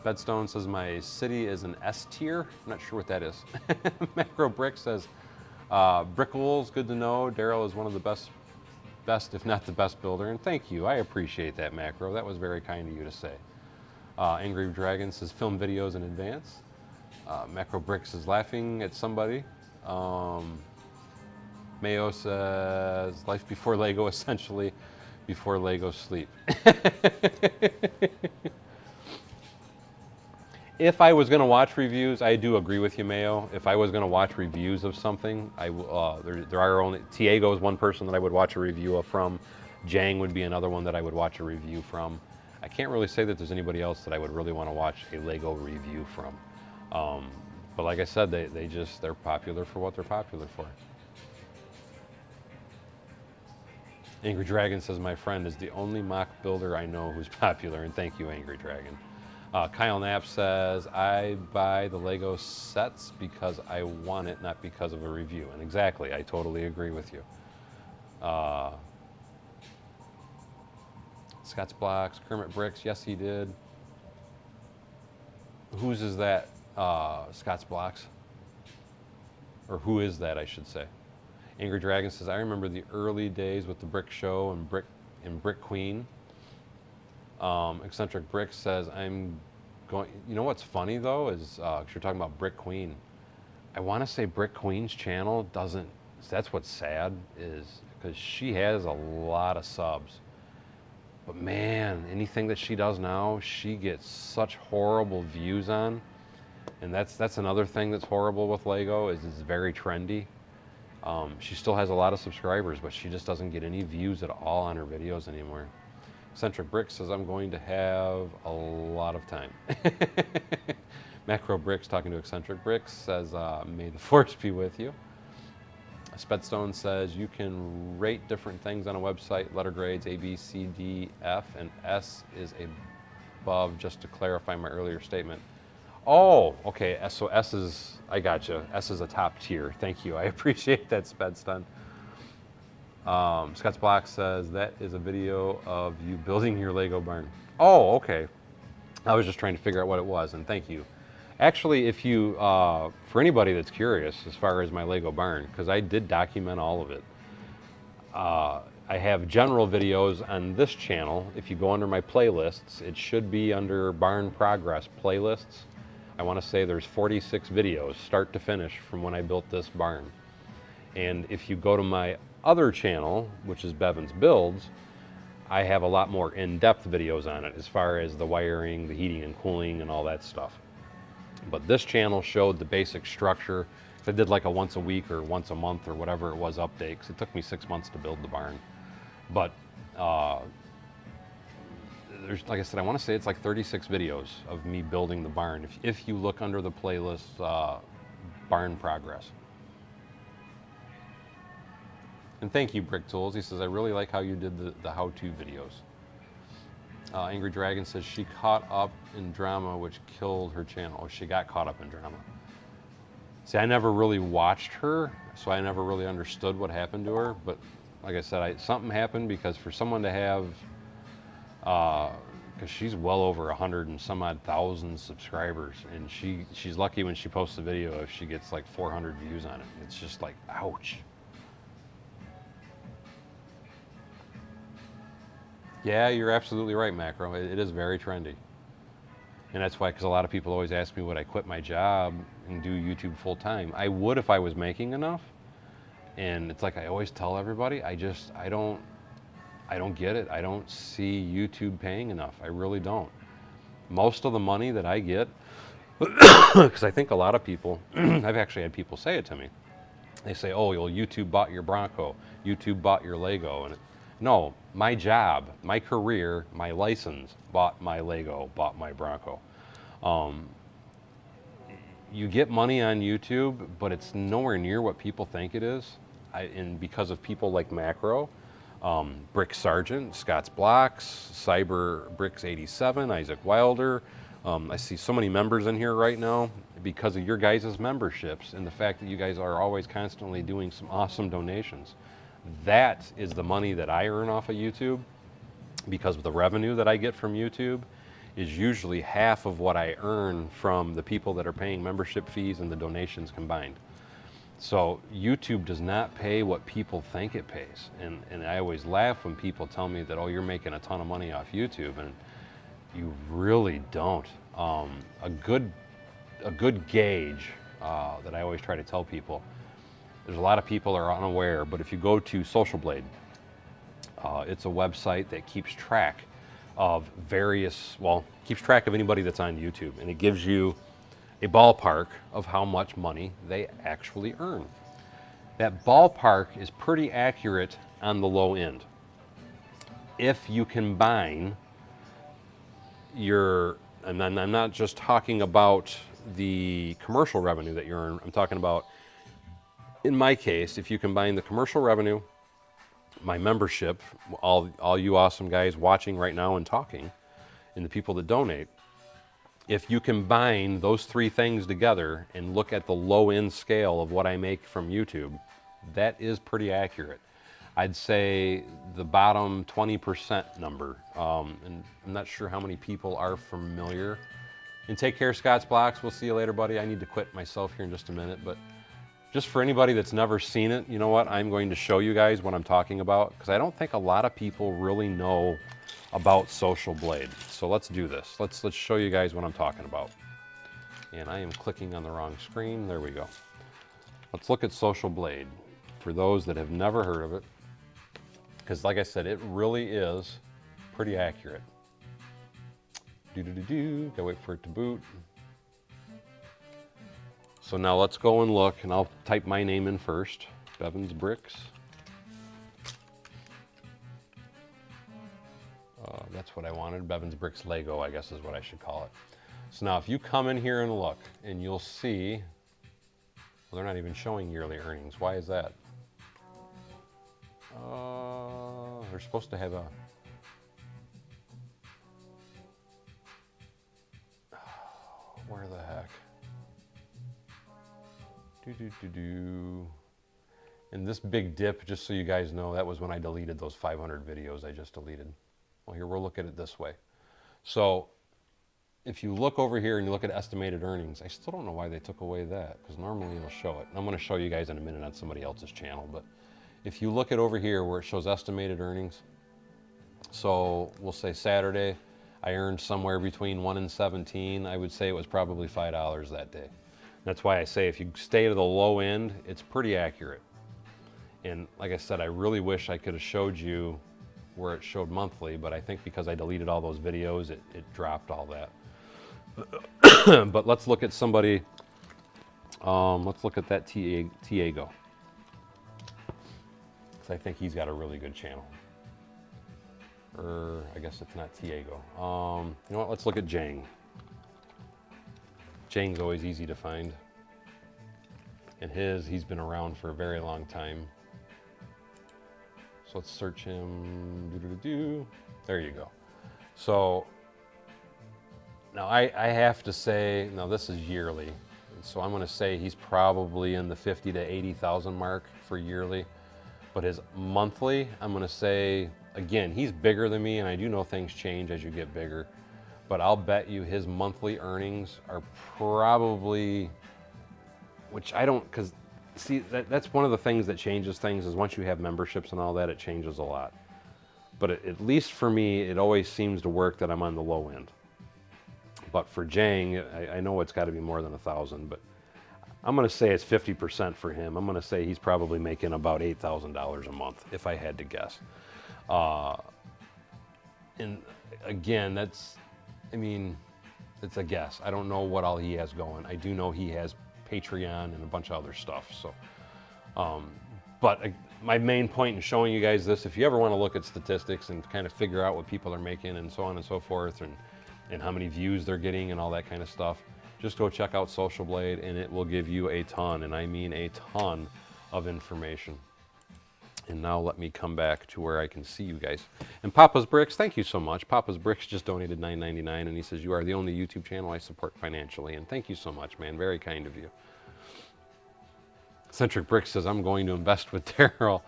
Bedstone says, my city is an S tier. I'm not sure what that is. Macro Brick says, Brickles, good to know. Daryl is one of the best, if not the best builder. And thank you. I appreciate that, Macro. That was very kind of you to say. Angry Dragon says, film videos in advance. Macro Bricks is laughing at somebody. Mayo says, life before Lego, essentially before Lego sleep. If I was going to watch reviews, I do agree with you, Mayo. If I was going to watch reviews of something, there are only, Tiago is one person that I would watch a review from. Jang would be another one that I would watch a review from. I can't really say that there's anybody else that I would really want to watch a Lego review from. But like I said, they're popular for what they're popular for. Angry Dragon says, my friend is the only mock builder I know who's popular, and thank you, Angry Dragon. Kyle Knapp says, I buy the Lego sets because I want it, not because of a review. And exactly, I totally agree with you. Scott's Blocks, Kermit Bricks, yes he did. Whose is that, Scott's Blocks? Or who is that, I should say. Angry Dragon says, I remember the early days with the Brick Show and Brick Queen. Eccentric Brick says, I'm going, you know what's funny though, is, because you're talking about Brick Queen. I want to say Brick Queen's channel doesn't, that's what's sad, is because she has a lot of subs. But man, anything that she does now, she gets such horrible views on. And that's another thing that's horrible with Lego, is it's very trendy. She still has a lot of subscribers, but she just doesn't get any views at all on her videos anymore. Eccentric Brick says, I'm going to have a lot of time. Macro Bricks, talking to Eccentric Bricks, says, may the force be with you. Spedstone says, you can rate different things on a website, letter grades A, B, C, D, F, and S is above, just to clarify my earlier statement. Oh, okay, so S is, I gotcha. S is a top tier. Thank you, I appreciate that, Spedstone. Scott's Block says, that is a video of you building your Lego barn. Oh, okay. I was just trying to figure out what it was, and thank you. Actually, if you, for anybody that's curious as far as my Lego barn, because I did document all of it, I have general videos on this channel. If you go under my playlists, it should be under Barn Progress playlists. I want to say there's 46 videos, start to finish, from when I built this barn. And if you go to my other channel, which is Bevan's Builds, I have a lot more in-depth videos on it as far as the wiring, the heating and cooling, and all that stuff. But this channel showed the basic structure. I did like a once a week or once a month or whatever it was update, because it took me 6 months to build the barn. But there's, like I said, I want to say it's like 36 videos of me building the barn. If you look under the playlist, Barn Progress. And thank you, Brick Tools. He says, I really like how you did the how-to videos. Angry Dragon says, she caught up in drama, which killed her channel. Oh, she got caught up in drama. See, I never really watched her, so I never really understood what happened to her. But like I said, something happened, because for someone to have, because she's well over 100 and some odd thousand subscribers, and she's lucky when she posts a video if she gets like 400 views on it. It's just like, ouch. Yeah, you're absolutely right, Macro. It is very trendy. And that's why, because a lot of people always ask me, would I quit my job and do YouTube full time? I would if I was making enough. And it's like I always tell everybody, I don't get it. I don't see YouTube paying enough. I really don't. Most of the money that I get, because I think a lot of people, I've actually had people say it to me. They say, oh, well, YouTube bought your Bronco. YouTube bought your Lego. And no, my job, my career, my license bought my Lego, bought my Bronco. You get money on YouTube, but it's nowhere near what people think it is. And because of people like Macro, Brick Sargent, Scott's Blocks, Cyber Bricks 87, Isaac Wilder. I see so many members in here right now because of your guys' memberships and the fact that you guys are always constantly doing some awesome donations. That is the money that I earn off of YouTube, because of the revenue that I get from YouTube is usually half of what I earn from the people that are paying membership fees and the donations combined. So YouTube does not pay what people think it pays. And I always laugh when people tell me that, oh, you're making a ton of money off YouTube, and you really don't. A good gauge that I always try to tell people, there's a lot of people that are unaware, but if you go to Social Blade, it's a website that keeps track of keeps track of anybody that's on YouTube, and it gives you a ballpark of how much money they actually earn. That ballpark is pretty accurate on the low end. If you combine and I'm not just talking about the commercial revenue that you earn, I'm talking about, in my case, if you combine the commercial revenue my membership, all you awesome guys watching right now and talking, and the people that donate, if you combine those three things together and look at the low end scale of what I make from YouTube, that is pretty accurate. I'd say the bottom 20% number, and I'm not sure how many people are familiar. And take care, Scott's Blocks. We'll see you later, buddy. I need to quit myself here in just a minute, but just for anybody that's never seen it, you know what? I'm going to show you guys what I'm talking about, because I don't think a lot of people really know about Social Blade. So let's do this. Let's show you guys what I'm talking about. And I am clicking on the wrong screen. There we go. Let's look at Social Blade for those that have never heard of it, because like I said, it really is pretty accurate. Gotta wait for it to boot. So now let's go and look, and I'll type my name in first, Bevins Bricks. That's what I wanted, Bevins Bricks Lego, I guess is what I should call it. So now if you come in here and look, and you'll see, well, they're not even showing yearly earnings. Why is that? They're supposed to have a, where the heck? And this big dip, just so you guys know, that was when I deleted those 500 videos I just deleted. Well, here, we'll look at it this way. So if you look over here and you look at estimated earnings, I still don't know why they took away that, because normally it'll show it. And I'm going to show you guys in a minute on somebody else's channel, but if you look at over here where it shows estimated earnings, so we'll say Saturday, I earned somewhere between 1 and 17. I would say it was probably $5 that day. That's why I say if you stay to the low end, it's pretty accurate. And like I said, I really wish I could have showed you where it showed monthly, but I think because I deleted all those videos, it dropped all that. But let's look at somebody, let's look at that Tiago. Because I think he's got a really good channel. Or I guess it's not Tiago. You know what, let's look at Jang. Jang's always easy to find. And he's been around for a very long time. So let's search him. There you go. So now I have to say, now this is yearly. So I'm going to say he's probably in the 50 to 80,000 mark for yearly. But his monthly, I'm going to say, again, he's bigger than me, and I do know things change as you get bigger. But I'll bet you his monthly earnings are probably, which I don't, because see, that's one of the things that changes things is once you have memberships and all that, it changes a lot. But at least for me, it always seems to work that I'm on the low end. But for Jang, I know it's got to be more than 1,000, but I'm going to say it's 50% for him. I'm going to say he's probably making about $8,000 a month, if I had to guess. And again, that's, I mean, it's a guess. I don't know what all he has going. I do know he has Patreon and a bunch of other stuff. So, but my main point in showing you guys this, if you ever want to look at statistics and kind of figure out what people are making and so on and so forth, and how many views they're getting and all that kind of stuff, just go check out Social Blade, and it will give you a ton, and I mean a ton of information. And now let me come back to where I can see you guys. And Papa's Bricks, thank you so much. Papa's Bricks just donated $9.99, and he says, you are the only YouTube channel I support financially. And thank you so much, man. Very kind of you. Centric Bricks says, I'm going to invest with Daryl.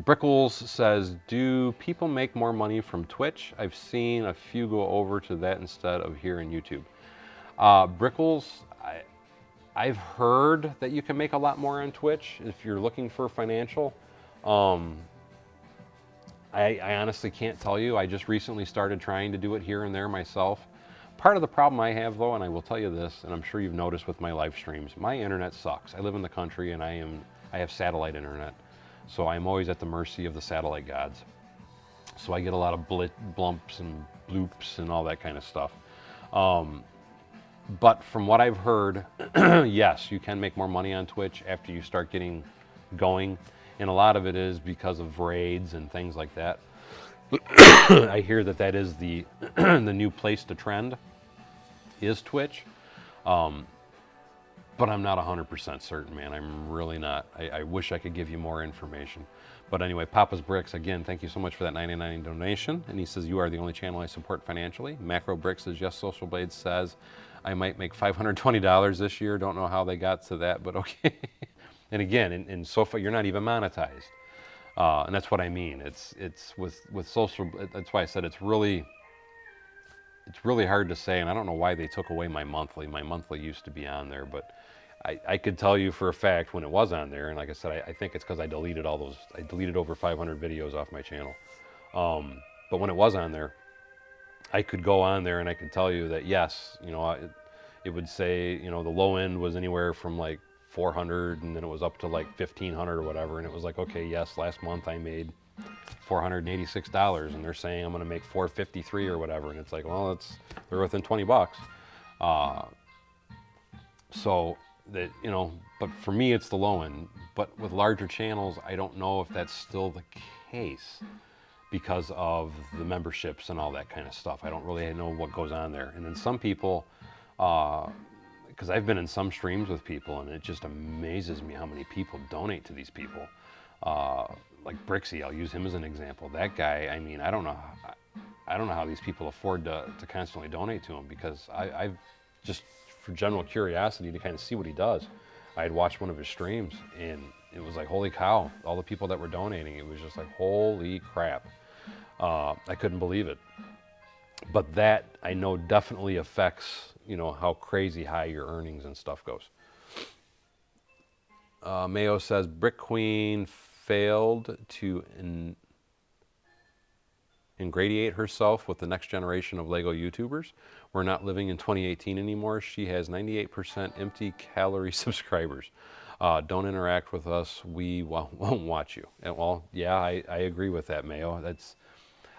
Brickles says, do people make more money from Twitch? I've seen a few go over to that instead of here in YouTube. Brickles, I've heard that you can make a lot more on Twitch if you're looking for financial. I honestly can't tell you. I just recently started trying to do it here and there myself. Part of the problem I have, though, and I will tell you this, and I'm sure you've noticed with my live streams, my internet sucks. I live in the country, and I have satellite internet, so I'm always at the mercy of the satellite gods. So I get a lot of blumps and bloops and all that kind of stuff. But from what I've heard, yes, you can make more money on Twitch after you start getting going. And a lot of it is because of raids and things like that. I hear that is the the new place to trend, is Twitch. But but I'm not 100% certain, man. I'm really not. I wish I could give you more information. But anyway, Papa's Bricks, again, thank you so much for that $99 donation. And he says, you are the only channel I support financially. Macro Bricks says, yes, Social Blade says, I might make $520 this year. Don't know how they got to that, but okay. And again, in so far, you're not even monetized. And that's what I mean. It's with social, that's why I said it's really hard to say, and I don't know why they took away my monthly. My monthly used to be on there, but I could tell you for a fact when it was on there, and like I said, I think it's because I deleted all those. I deleted over 500 videos off my channel. But when it was on there, I could go on there and I could tell you that yes, you know, it would say, you know, the low end was anywhere from like 400, and then it was up to like 1,500 or whatever, and it was like, okay, yes, last month I made $486, and they're saying I'm going to make 453 or whatever, and it's like, well, they're within 20 bucks. So that, you know, but for me it's the low end. But with larger channels, I don't know if that's still the case because of the memberships and all that kind of stuff. I don't really know what goes on there. And then some people, because I've been in some streams with people, and it just amazes me how many people donate to these people. Like Brixie, I'll use him as an example. That guy, I mean, I don't know how these people afford to constantly donate to him, because I've just, for general curiosity to kind of see what he does, I had watched one of his streams, and it was like, holy cow, all the people that were donating, it was just like, holy crap. I couldn't believe it. But that, I know, definitely affects, you know, how crazy high your earnings and stuff goes. Mayo says, Brick Queen failed to ingratiate herself with the next generation of Lego YouTubers. We're not living in 2018 anymore. She has 98% empty calorie subscribers. Don't interact with us. We won't watch you. And well, yeah, I agree with that, Mayo.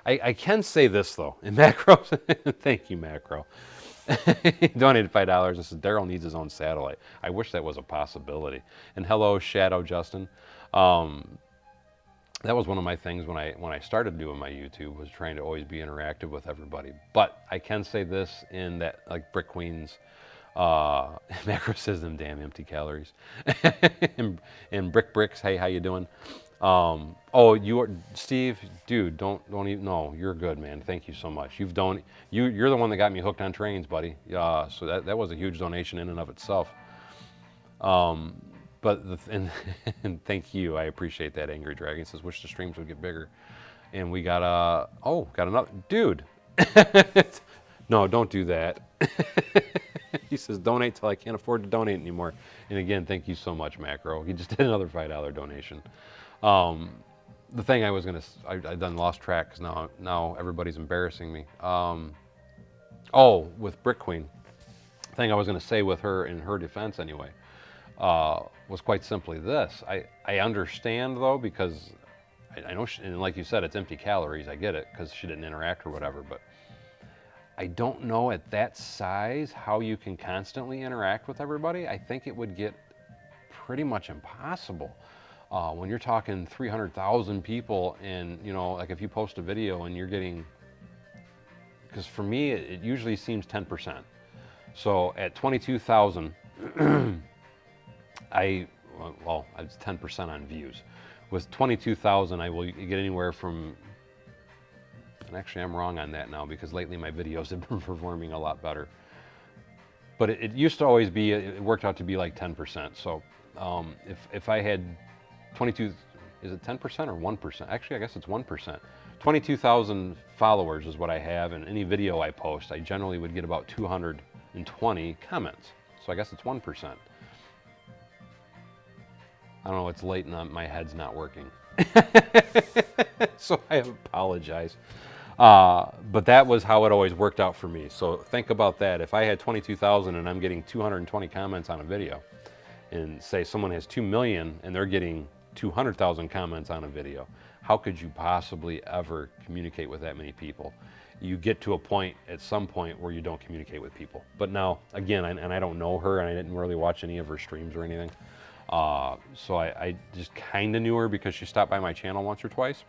I can say this, though. In Macro, thank you, Macro. He donated $5 and says, Daryl needs his own satellite. I wish that was a possibility. And hello, Shadow Justin. That was one of my things when I started doing my YouTube, was trying to always be interactive with everybody. But I can say this, in that, like Brick Queen's Macro says, them damn empty calories. and Bricks, hey, how you doing? Oh, Steve, dude, don't even, no, you're good, man. Thank you so much. You're the one that got me hooked on trains, buddy. So that was a huge donation in and of itself. But and thank you, I appreciate that. Angry Dragon says, wish the streams would get bigger. And we got got another dude. No, don't do that. He says, donate till I can't afford to donate anymore. And again, thank you so much, Macro. He just did another $5 donation. The thing I was gonna, I done lost track, because now everybody's embarrassing me. With Brick Queen, the thing I was gonna say with her, in her defense anyway, was quite simply this. I understand, though, because I know, and like you said, it's empty calories. I get it, because she didn't interact or whatever, but I don't know at that size how you can constantly interact with everybody. I think it would get pretty much impossible. When you're talking 300,000 people, and, you know, like if you post a video and you're getting, because for me, it usually seems 10%. So at 22,000, it's 10% on views. With 22,000, I will get anywhere from, and actually I'm wrong on that now, because lately my videos have been performing a lot better. But it used to always be, it worked out to be like 10%. So if I had 22, is it 10% or 1%? Actually, I guess it's 1%. 22,000 followers is what I have, and any video I post, I generally would get about 220 comments. So I guess it's 1%. I don't know, it's late and my head's not working. So I apologize. But that was how it always worked out for me. So think about that. If I had 22,000 and I'm getting 220 comments on a video, and say someone has 2 million and they're getting 200,000 comments on a video, how could you possibly ever communicate with that many people? You get to a point, at some point, where you don't communicate with people. But now, again, and I don't know her, and I didn't really watch any of her streams or anything. So I just kind of knew her because she stopped by my channel once or twice.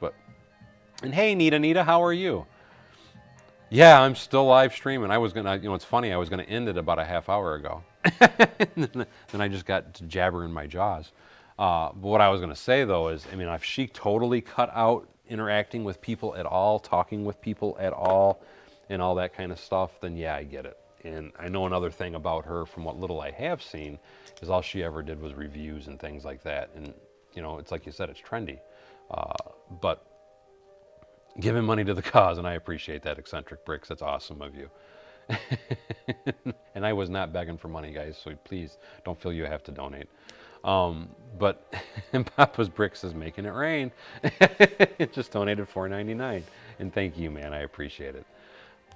And hey, Nita, how are you? Yeah, I'm still live streaming. I was gonna, you know, it's funny, I was gonna end it about a half hour ago. Then I just got to jabbering my jaws. But what I was going to say, though, is, I mean, if she totally cut out interacting with people at all, talking with people at all, and all that kind of stuff, then yeah, I get it. And I know another thing about her from what little I have seen is all she ever did was reviews and things like that. And, you know, it's like you said, it's trendy. But giving money to the cause, and I appreciate that, Eccentric Bricks. That's awesome of you. And I was not begging for money, guys, so please don't feel you have to donate. But Papa's Bricks is making it rain. It just donated $4.99, and thank you, man. I appreciate it.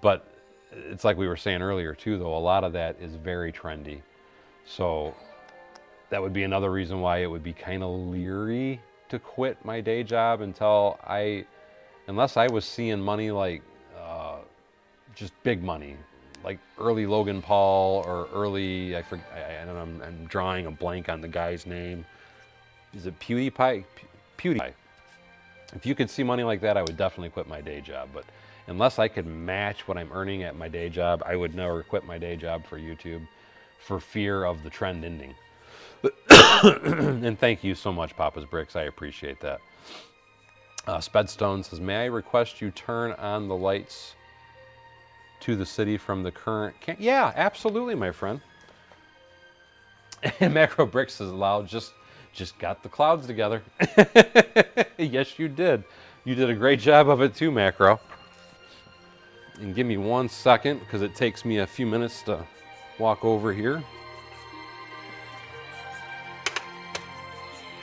But it's like we were saying earlier too, though, a lot of that is very trendy. So that would be another reason why it would be kind of leery to quit my day job unless I was seeing money like just big money, like early Logan Paul or early, I don't know, I'm drawing a blank on the guy's name. Is it PewDiePie? PewDiePie. If you could see money like that, I would definitely quit my day job. But unless I could match what I'm earning at my day job, I would never quit my day job for YouTube for fear of the trend ending. And thank you so much, Papa's Bricks. I appreciate that. Spedstone says, may I request you turn on the lights to the city from the current yeah, absolutely, my friend. And Macro Bricks says, loud, just got the clouds together. Yes, you did. You did a great job of it too, Macro. And give me 1 second, because it takes me a few minutes to walk over here.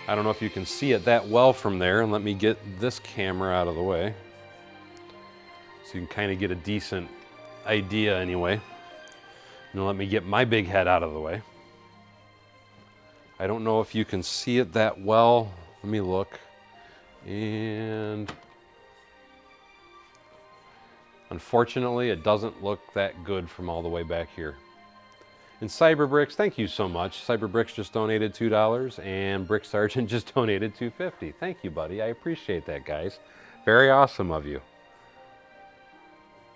I don't know if you can see it that well from there, and let me get this camera out of the way so you can kind of get a decent idea anyway. And let me get my big head out of the way. I don't know if you can see it that well. Let me look. And unfortunately, it doesn't look that good from all the way back here. And Cyberbricks, thank you so much. Cyberbricks just donated $2, and Brick Sergeant just donated $2.50. Thank you, buddy. I appreciate that, guys. Very awesome of you.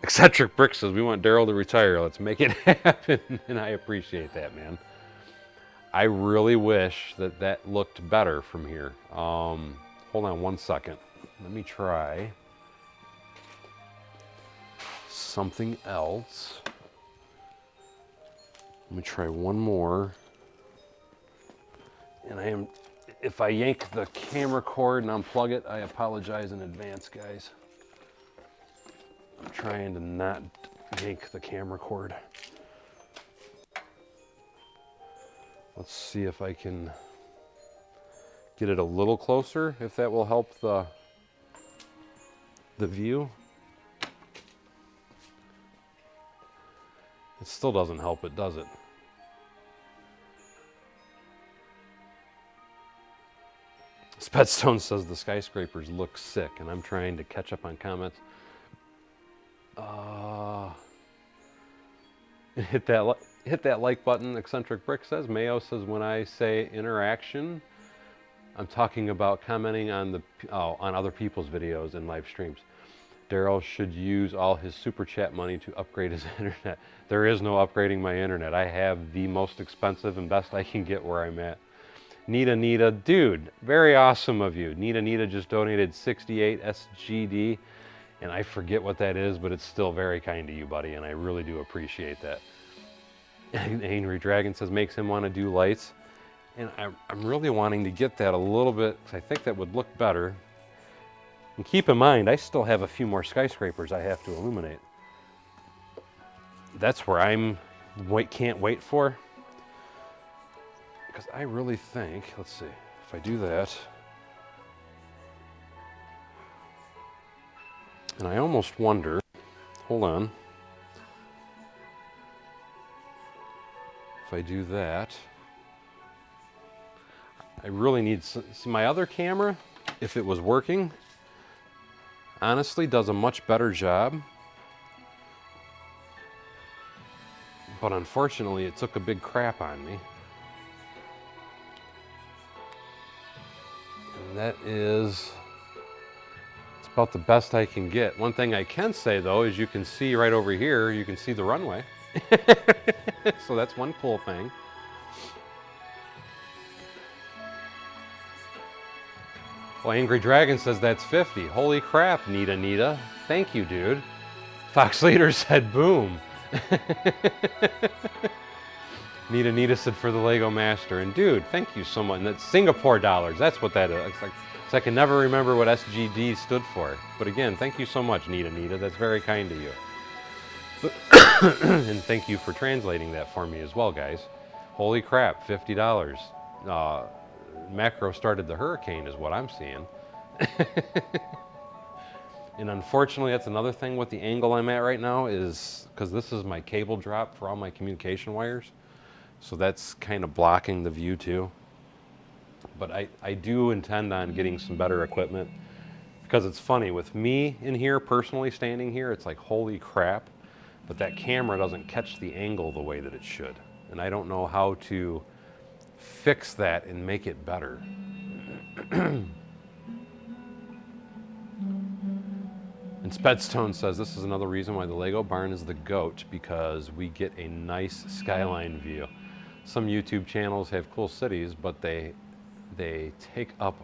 Eccentric Bricks says, we want Daryl to retire. Let's make it happen. And I appreciate that, man. I really wish that that looked better from here. Hold on 1 second. Let me try something else. Let me try one more. And if I yank the camera cord and unplug it, I apologize in advance, guys. I'm trying to not yank the camera cord. Let's see if I can get it a little closer, if that will help the view. It still doesn't help it, does it? Spedstone says the skyscrapers look sick, and I'm trying to catch up on comments. Hit that like button, Eccentric Brick says. Mayo says, when I say interaction, I'm talking about commenting on on other people's videos and live streams. Daryl should use all his super chat money to upgrade his internet. There is no upgrading my internet. I have the most expensive and best I can get where I'm at. Nita, dude, very awesome of you. Nita just donated 68 SGD, and I forget what that is, but it's still very kind to you, buddy, and I really do appreciate that. Angry Dragon says, makes him want to do lights. And I'm really wanting to get that a little bit, because I think that would look better. And keep in mind, I still have a few more skyscrapers I have to illuminate. That's where can't wait for. Because I really think, let's see, if I do that, and I almost wonder, hold on, if I do that, I really need, see my other camera, if it was working, honestly does a much better job, but unfortunately it took a big crap on me. And that is, it's about the best I can get. One thing I can say though is you can see right over here, you can see the runway. So that's one cool thing. Well, Angry Dragon says that's 50. Holy crap, Nita. Thank you, dude. Fox Leader said boom. Nita said for the Lego Master. And dude, thank you so much. And that's Singapore dollars. That's what that is. It's like I can never remember what SGD stood for. But again, thank you so much, Nita. That's very kind of you. And thank you for translating that for me as well, guys. Holy crap, $50. Macro started the hurricane is what I'm seeing. And unfortunately, that's another thing with the angle I'm at right now is because this is my cable drop for all my communication wires. So that's kind of blocking the view too. But I do intend on getting some better equipment because it's funny with me in here personally standing here, it's like, holy crap, but that camera doesn't catch the angle the way that it should. And I don't know how to fix that and make it better. And Spedstone says this is another reason why the Lego barn is the GOAT, because we get a nice skyline view. Some YouTube channels have cool cities, but they take up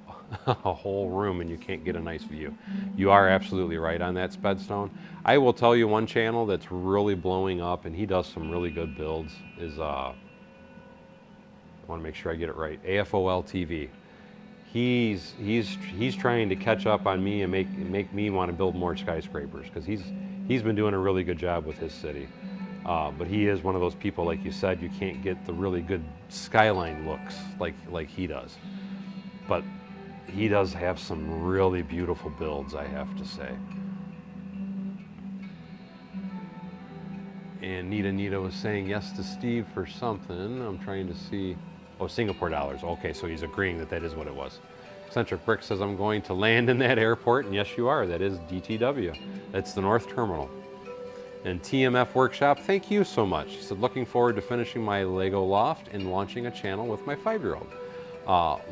a whole room and you can't get a nice view. You are absolutely right on that, Spedstone. I will tell you one channel that's really blowing up and he does some really good builds is I want to make sure I get it right. AFOL TV. He's trying to catch up on me and make me want to build more skyscrapers because he's been doing a really good job with his city. But he is one of those people, like you said, you can't get the really good skyline looks like he does. But he does have some really beautiful builds, I have to say. And Nita was saying yes to Steve for something. I'm trying to see. Oh, Singapore dollars. Okay, so he's agreeing that is what it was. Eccentric Brick says, I'm going to land in that airport. And yes, you are. That is DTW. That's the North Terminal. And TMF Workshop, thank you so much. He said, looking forward to finishing my Lego loft and launching a channel with my 5-year-old.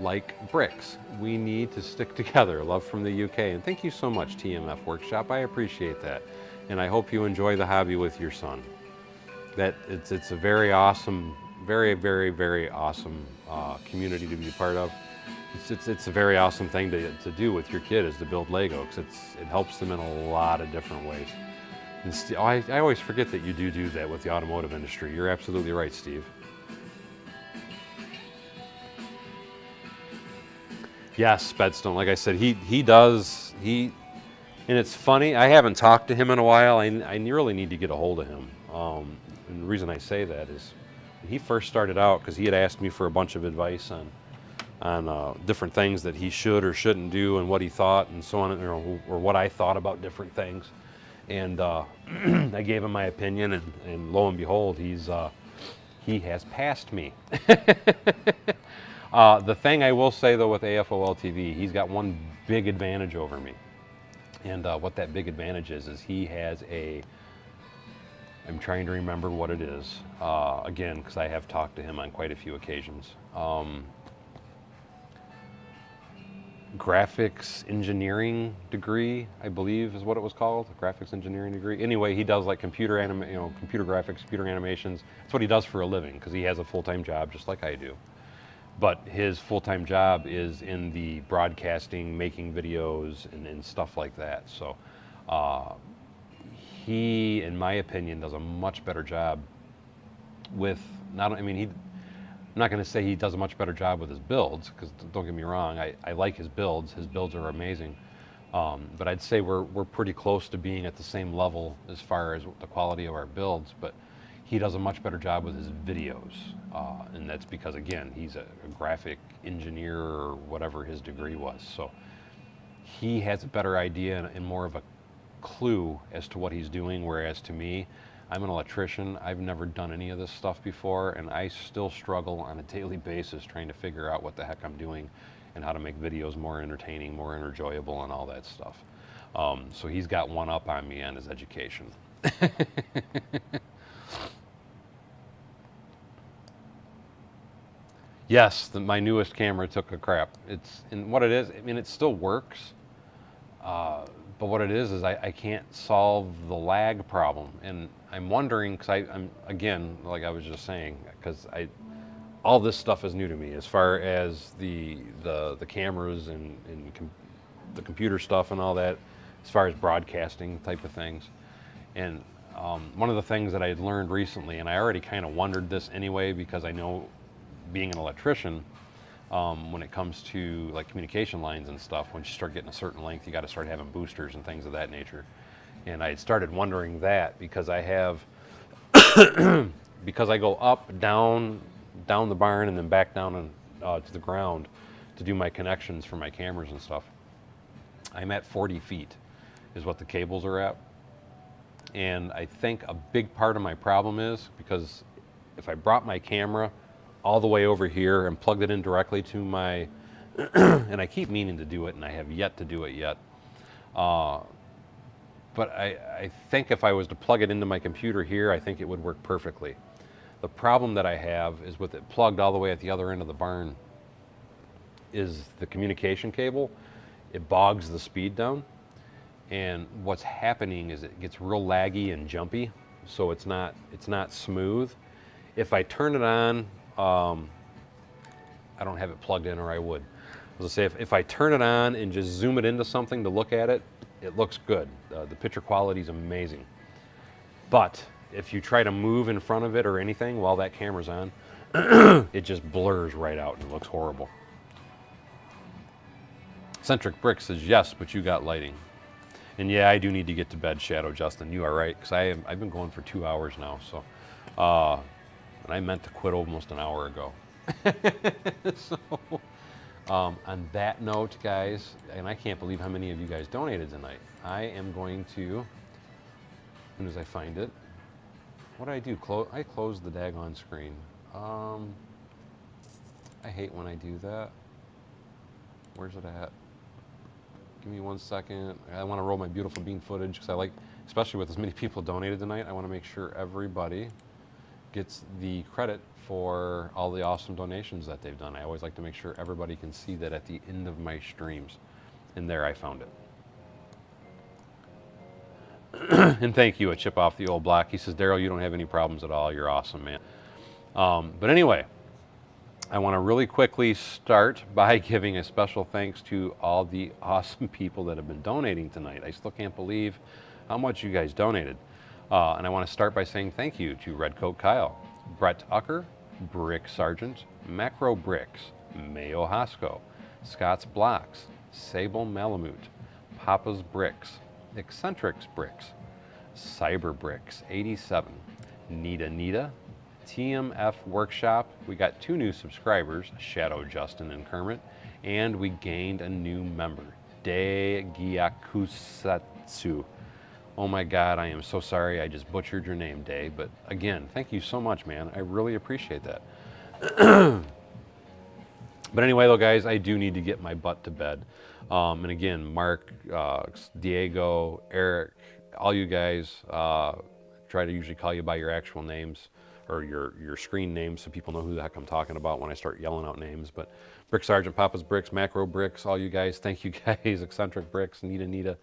Like bricks, we need to stick together. Love from the UK. And thank you so much, TMF Workshop. I appreciate that. And I hope you enjoy the hobby with your son. It's a very awesome, very, very, very awesome community to be a part of. It's a very awesome thing to do with your kid is to build Lego because it helps them in a lot of different ways. And I always forget that you do that with the automotive industry. You're absolutely right, Steve. Yes, Bedstone. Like I said, he does. And it's funny. I haven't talked to him in a while. I really need to get a hold of him. And the reason I say that is when he first started out, because he had asked me for a bunch of advice on different things that he should or shouldn't do and what he thought and so on, or what I thought about different things. And I gave him my opinion, and lo and behold, he has passed me. The thing I will say though with AFOL TV, he's got one big advantage over me. And what that big advantage is he has I'm trying to remember what it is, again, because I have talked to him on quite a few occasions. Graphics engineering degree, I believe is what it was called, graphics engineering degree. Anyway, he does like computer graphics, computer animations. That's what he does for a living because he has a full-time job just like I do. But his full-time job is in the broadcasting, making videos and stuff like that. So he, in my opinion, does a much better job with I'm not going to say he does a much better job with his builds, because don't get me wrong, I like his builds. His builds are amazing. But I'd say we're pretty close to being at the same level as far as the quality of our builds, but he does a much better job with his videos. And that's because, again, he's a graphic engineer or whatever his degree was. So he has a better idea and more of a clue as to what he's doing, whereas to me, I'm an electrician. I've never done any of this stuff before, and I still struggle on a daily basis trying to figure out what the heck I'm doing and how to make videos more entertaining, more enjoyable, and all that stuff. So he's got one up on me on his education. Yes, my newest camera took a crap. And what it is, I mean, it still works, But what it is I can't solve the lag problem. And I'm wondering, because I'm, again, like I was just saying, because all this stuff is new to me as far as the cameras and the computer stuff and all that, as far as broadcasting type of things. And one of the things that I had learned recently, and I already kind of wondered this anyway, because I know, being an electrician, when it comes to like communication lines and stuff, once you start getting a certain length, you got to start having boosters and things of that nature. And I had started wondering that because I have, because I go up, down the barn, and then back down to the ground to do my connections for my cameras and stuff. I'm at 40 feet is what the cables are at. And I think a big part of my problem is because if I brought my camera all the way over here and plugged it in directly to my, and I keep meaning to do it and I have yet to do it yet. But I think if I was to plug it into my computer here, I think it would work perfectly. The problem that I have is with it plugged all the way at the other end of the barn is the communication cable. It bogs the speed down. And what's happening is it gets real laggy and jumpy, so it's not smooth. If I turn it on, I don't have it plugged in, or I would. As I say, if I turn it on and just zoom it into something to look at it, it looks good. The picture quality is amazing. But if you try to move in front of it or anything while that camera's on, it just blurs right out and it looks horrible. Eccentric Brick says, yes, but you got lighting. And yeah, I do need to get to bed, Shadow Justin. You are right, because I've been going for 2 hours now. So, and I meant to quit almost an hour ago. So, on that note, guys, and I can't believe how many of you guys donated tonight. I am going to, as soon as I find it, what did I do? I closed the daggone screen. I hate when I do that. Where's it at? Give me 1 second. I want to roll my beautiful bean footage because I like, especially with as many people donated tonight, I want to make sure everybody gets the credit for all the awesome donations that they've done. I always like to make sure everybody can see that at the end of my streams. And there I found it. And thank you, a chip off the old block. He says, Daryl, you don't have any problems at all. You're awesome, man. But anyway, I want to really quickly start by giving a special thanks to all the awesome people that have been donating tonight. I still can't believe how much you guys donated. And I want to start by saying thank you to Redcoat Kyle, Brett Ucker, Brick Sargent, Macro Bricks, Mayo Hosco, Scott's Blocks, Sable Malamute, Papa's Bricks, Eccentrics Bricks, Cyber Bricks 87, Nita, TMF Workshop. We got 2 new subscribers, Shadow Justin and Kermit, and we gained a new member, De Gyakusatsu. Oh my God, I am so sorry I just butchered your name, Day. But again, thank you so much, man. I really appreciate that. But anyway, though, guys, I do need to get my butt to bed. And again, Mark, Diego, Eric, all you guys, try to usually call you by your actual names or your screen names so people know who the heck I'm talking about when I start yelling out names. But Brick Sergeant, Papa's Bricks, Macro Bricks, all you guys, thank you guys. Eccentric Bricks, Nita.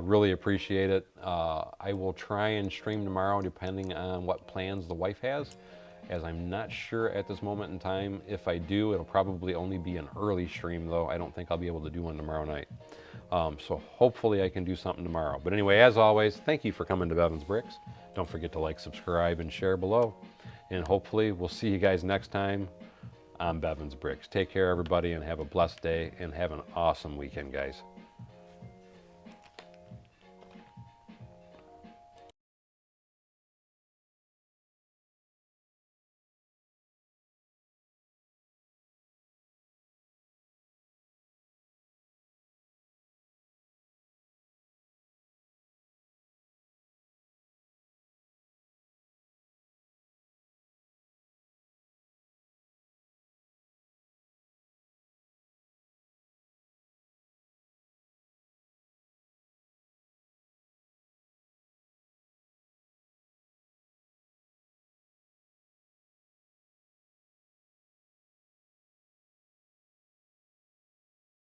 Really appreciate it. I will try and stream tomorrow depending on what plans the wife has, as I'm not sure at this moment in time. If I do, it'll probably only be an early stream, though. I don't think I'll be able to do one tomorrow night. So hopefully I can do something tomorrow. But anyway, as always, thank you for coming to Bevan's Bricks. Don't forget to like, subscribe, and share below. And hopefully we'll see you guys next time on Bevan's Bricks. Take care, everybody, and have a blessed day, and have an awesome weekend, guys.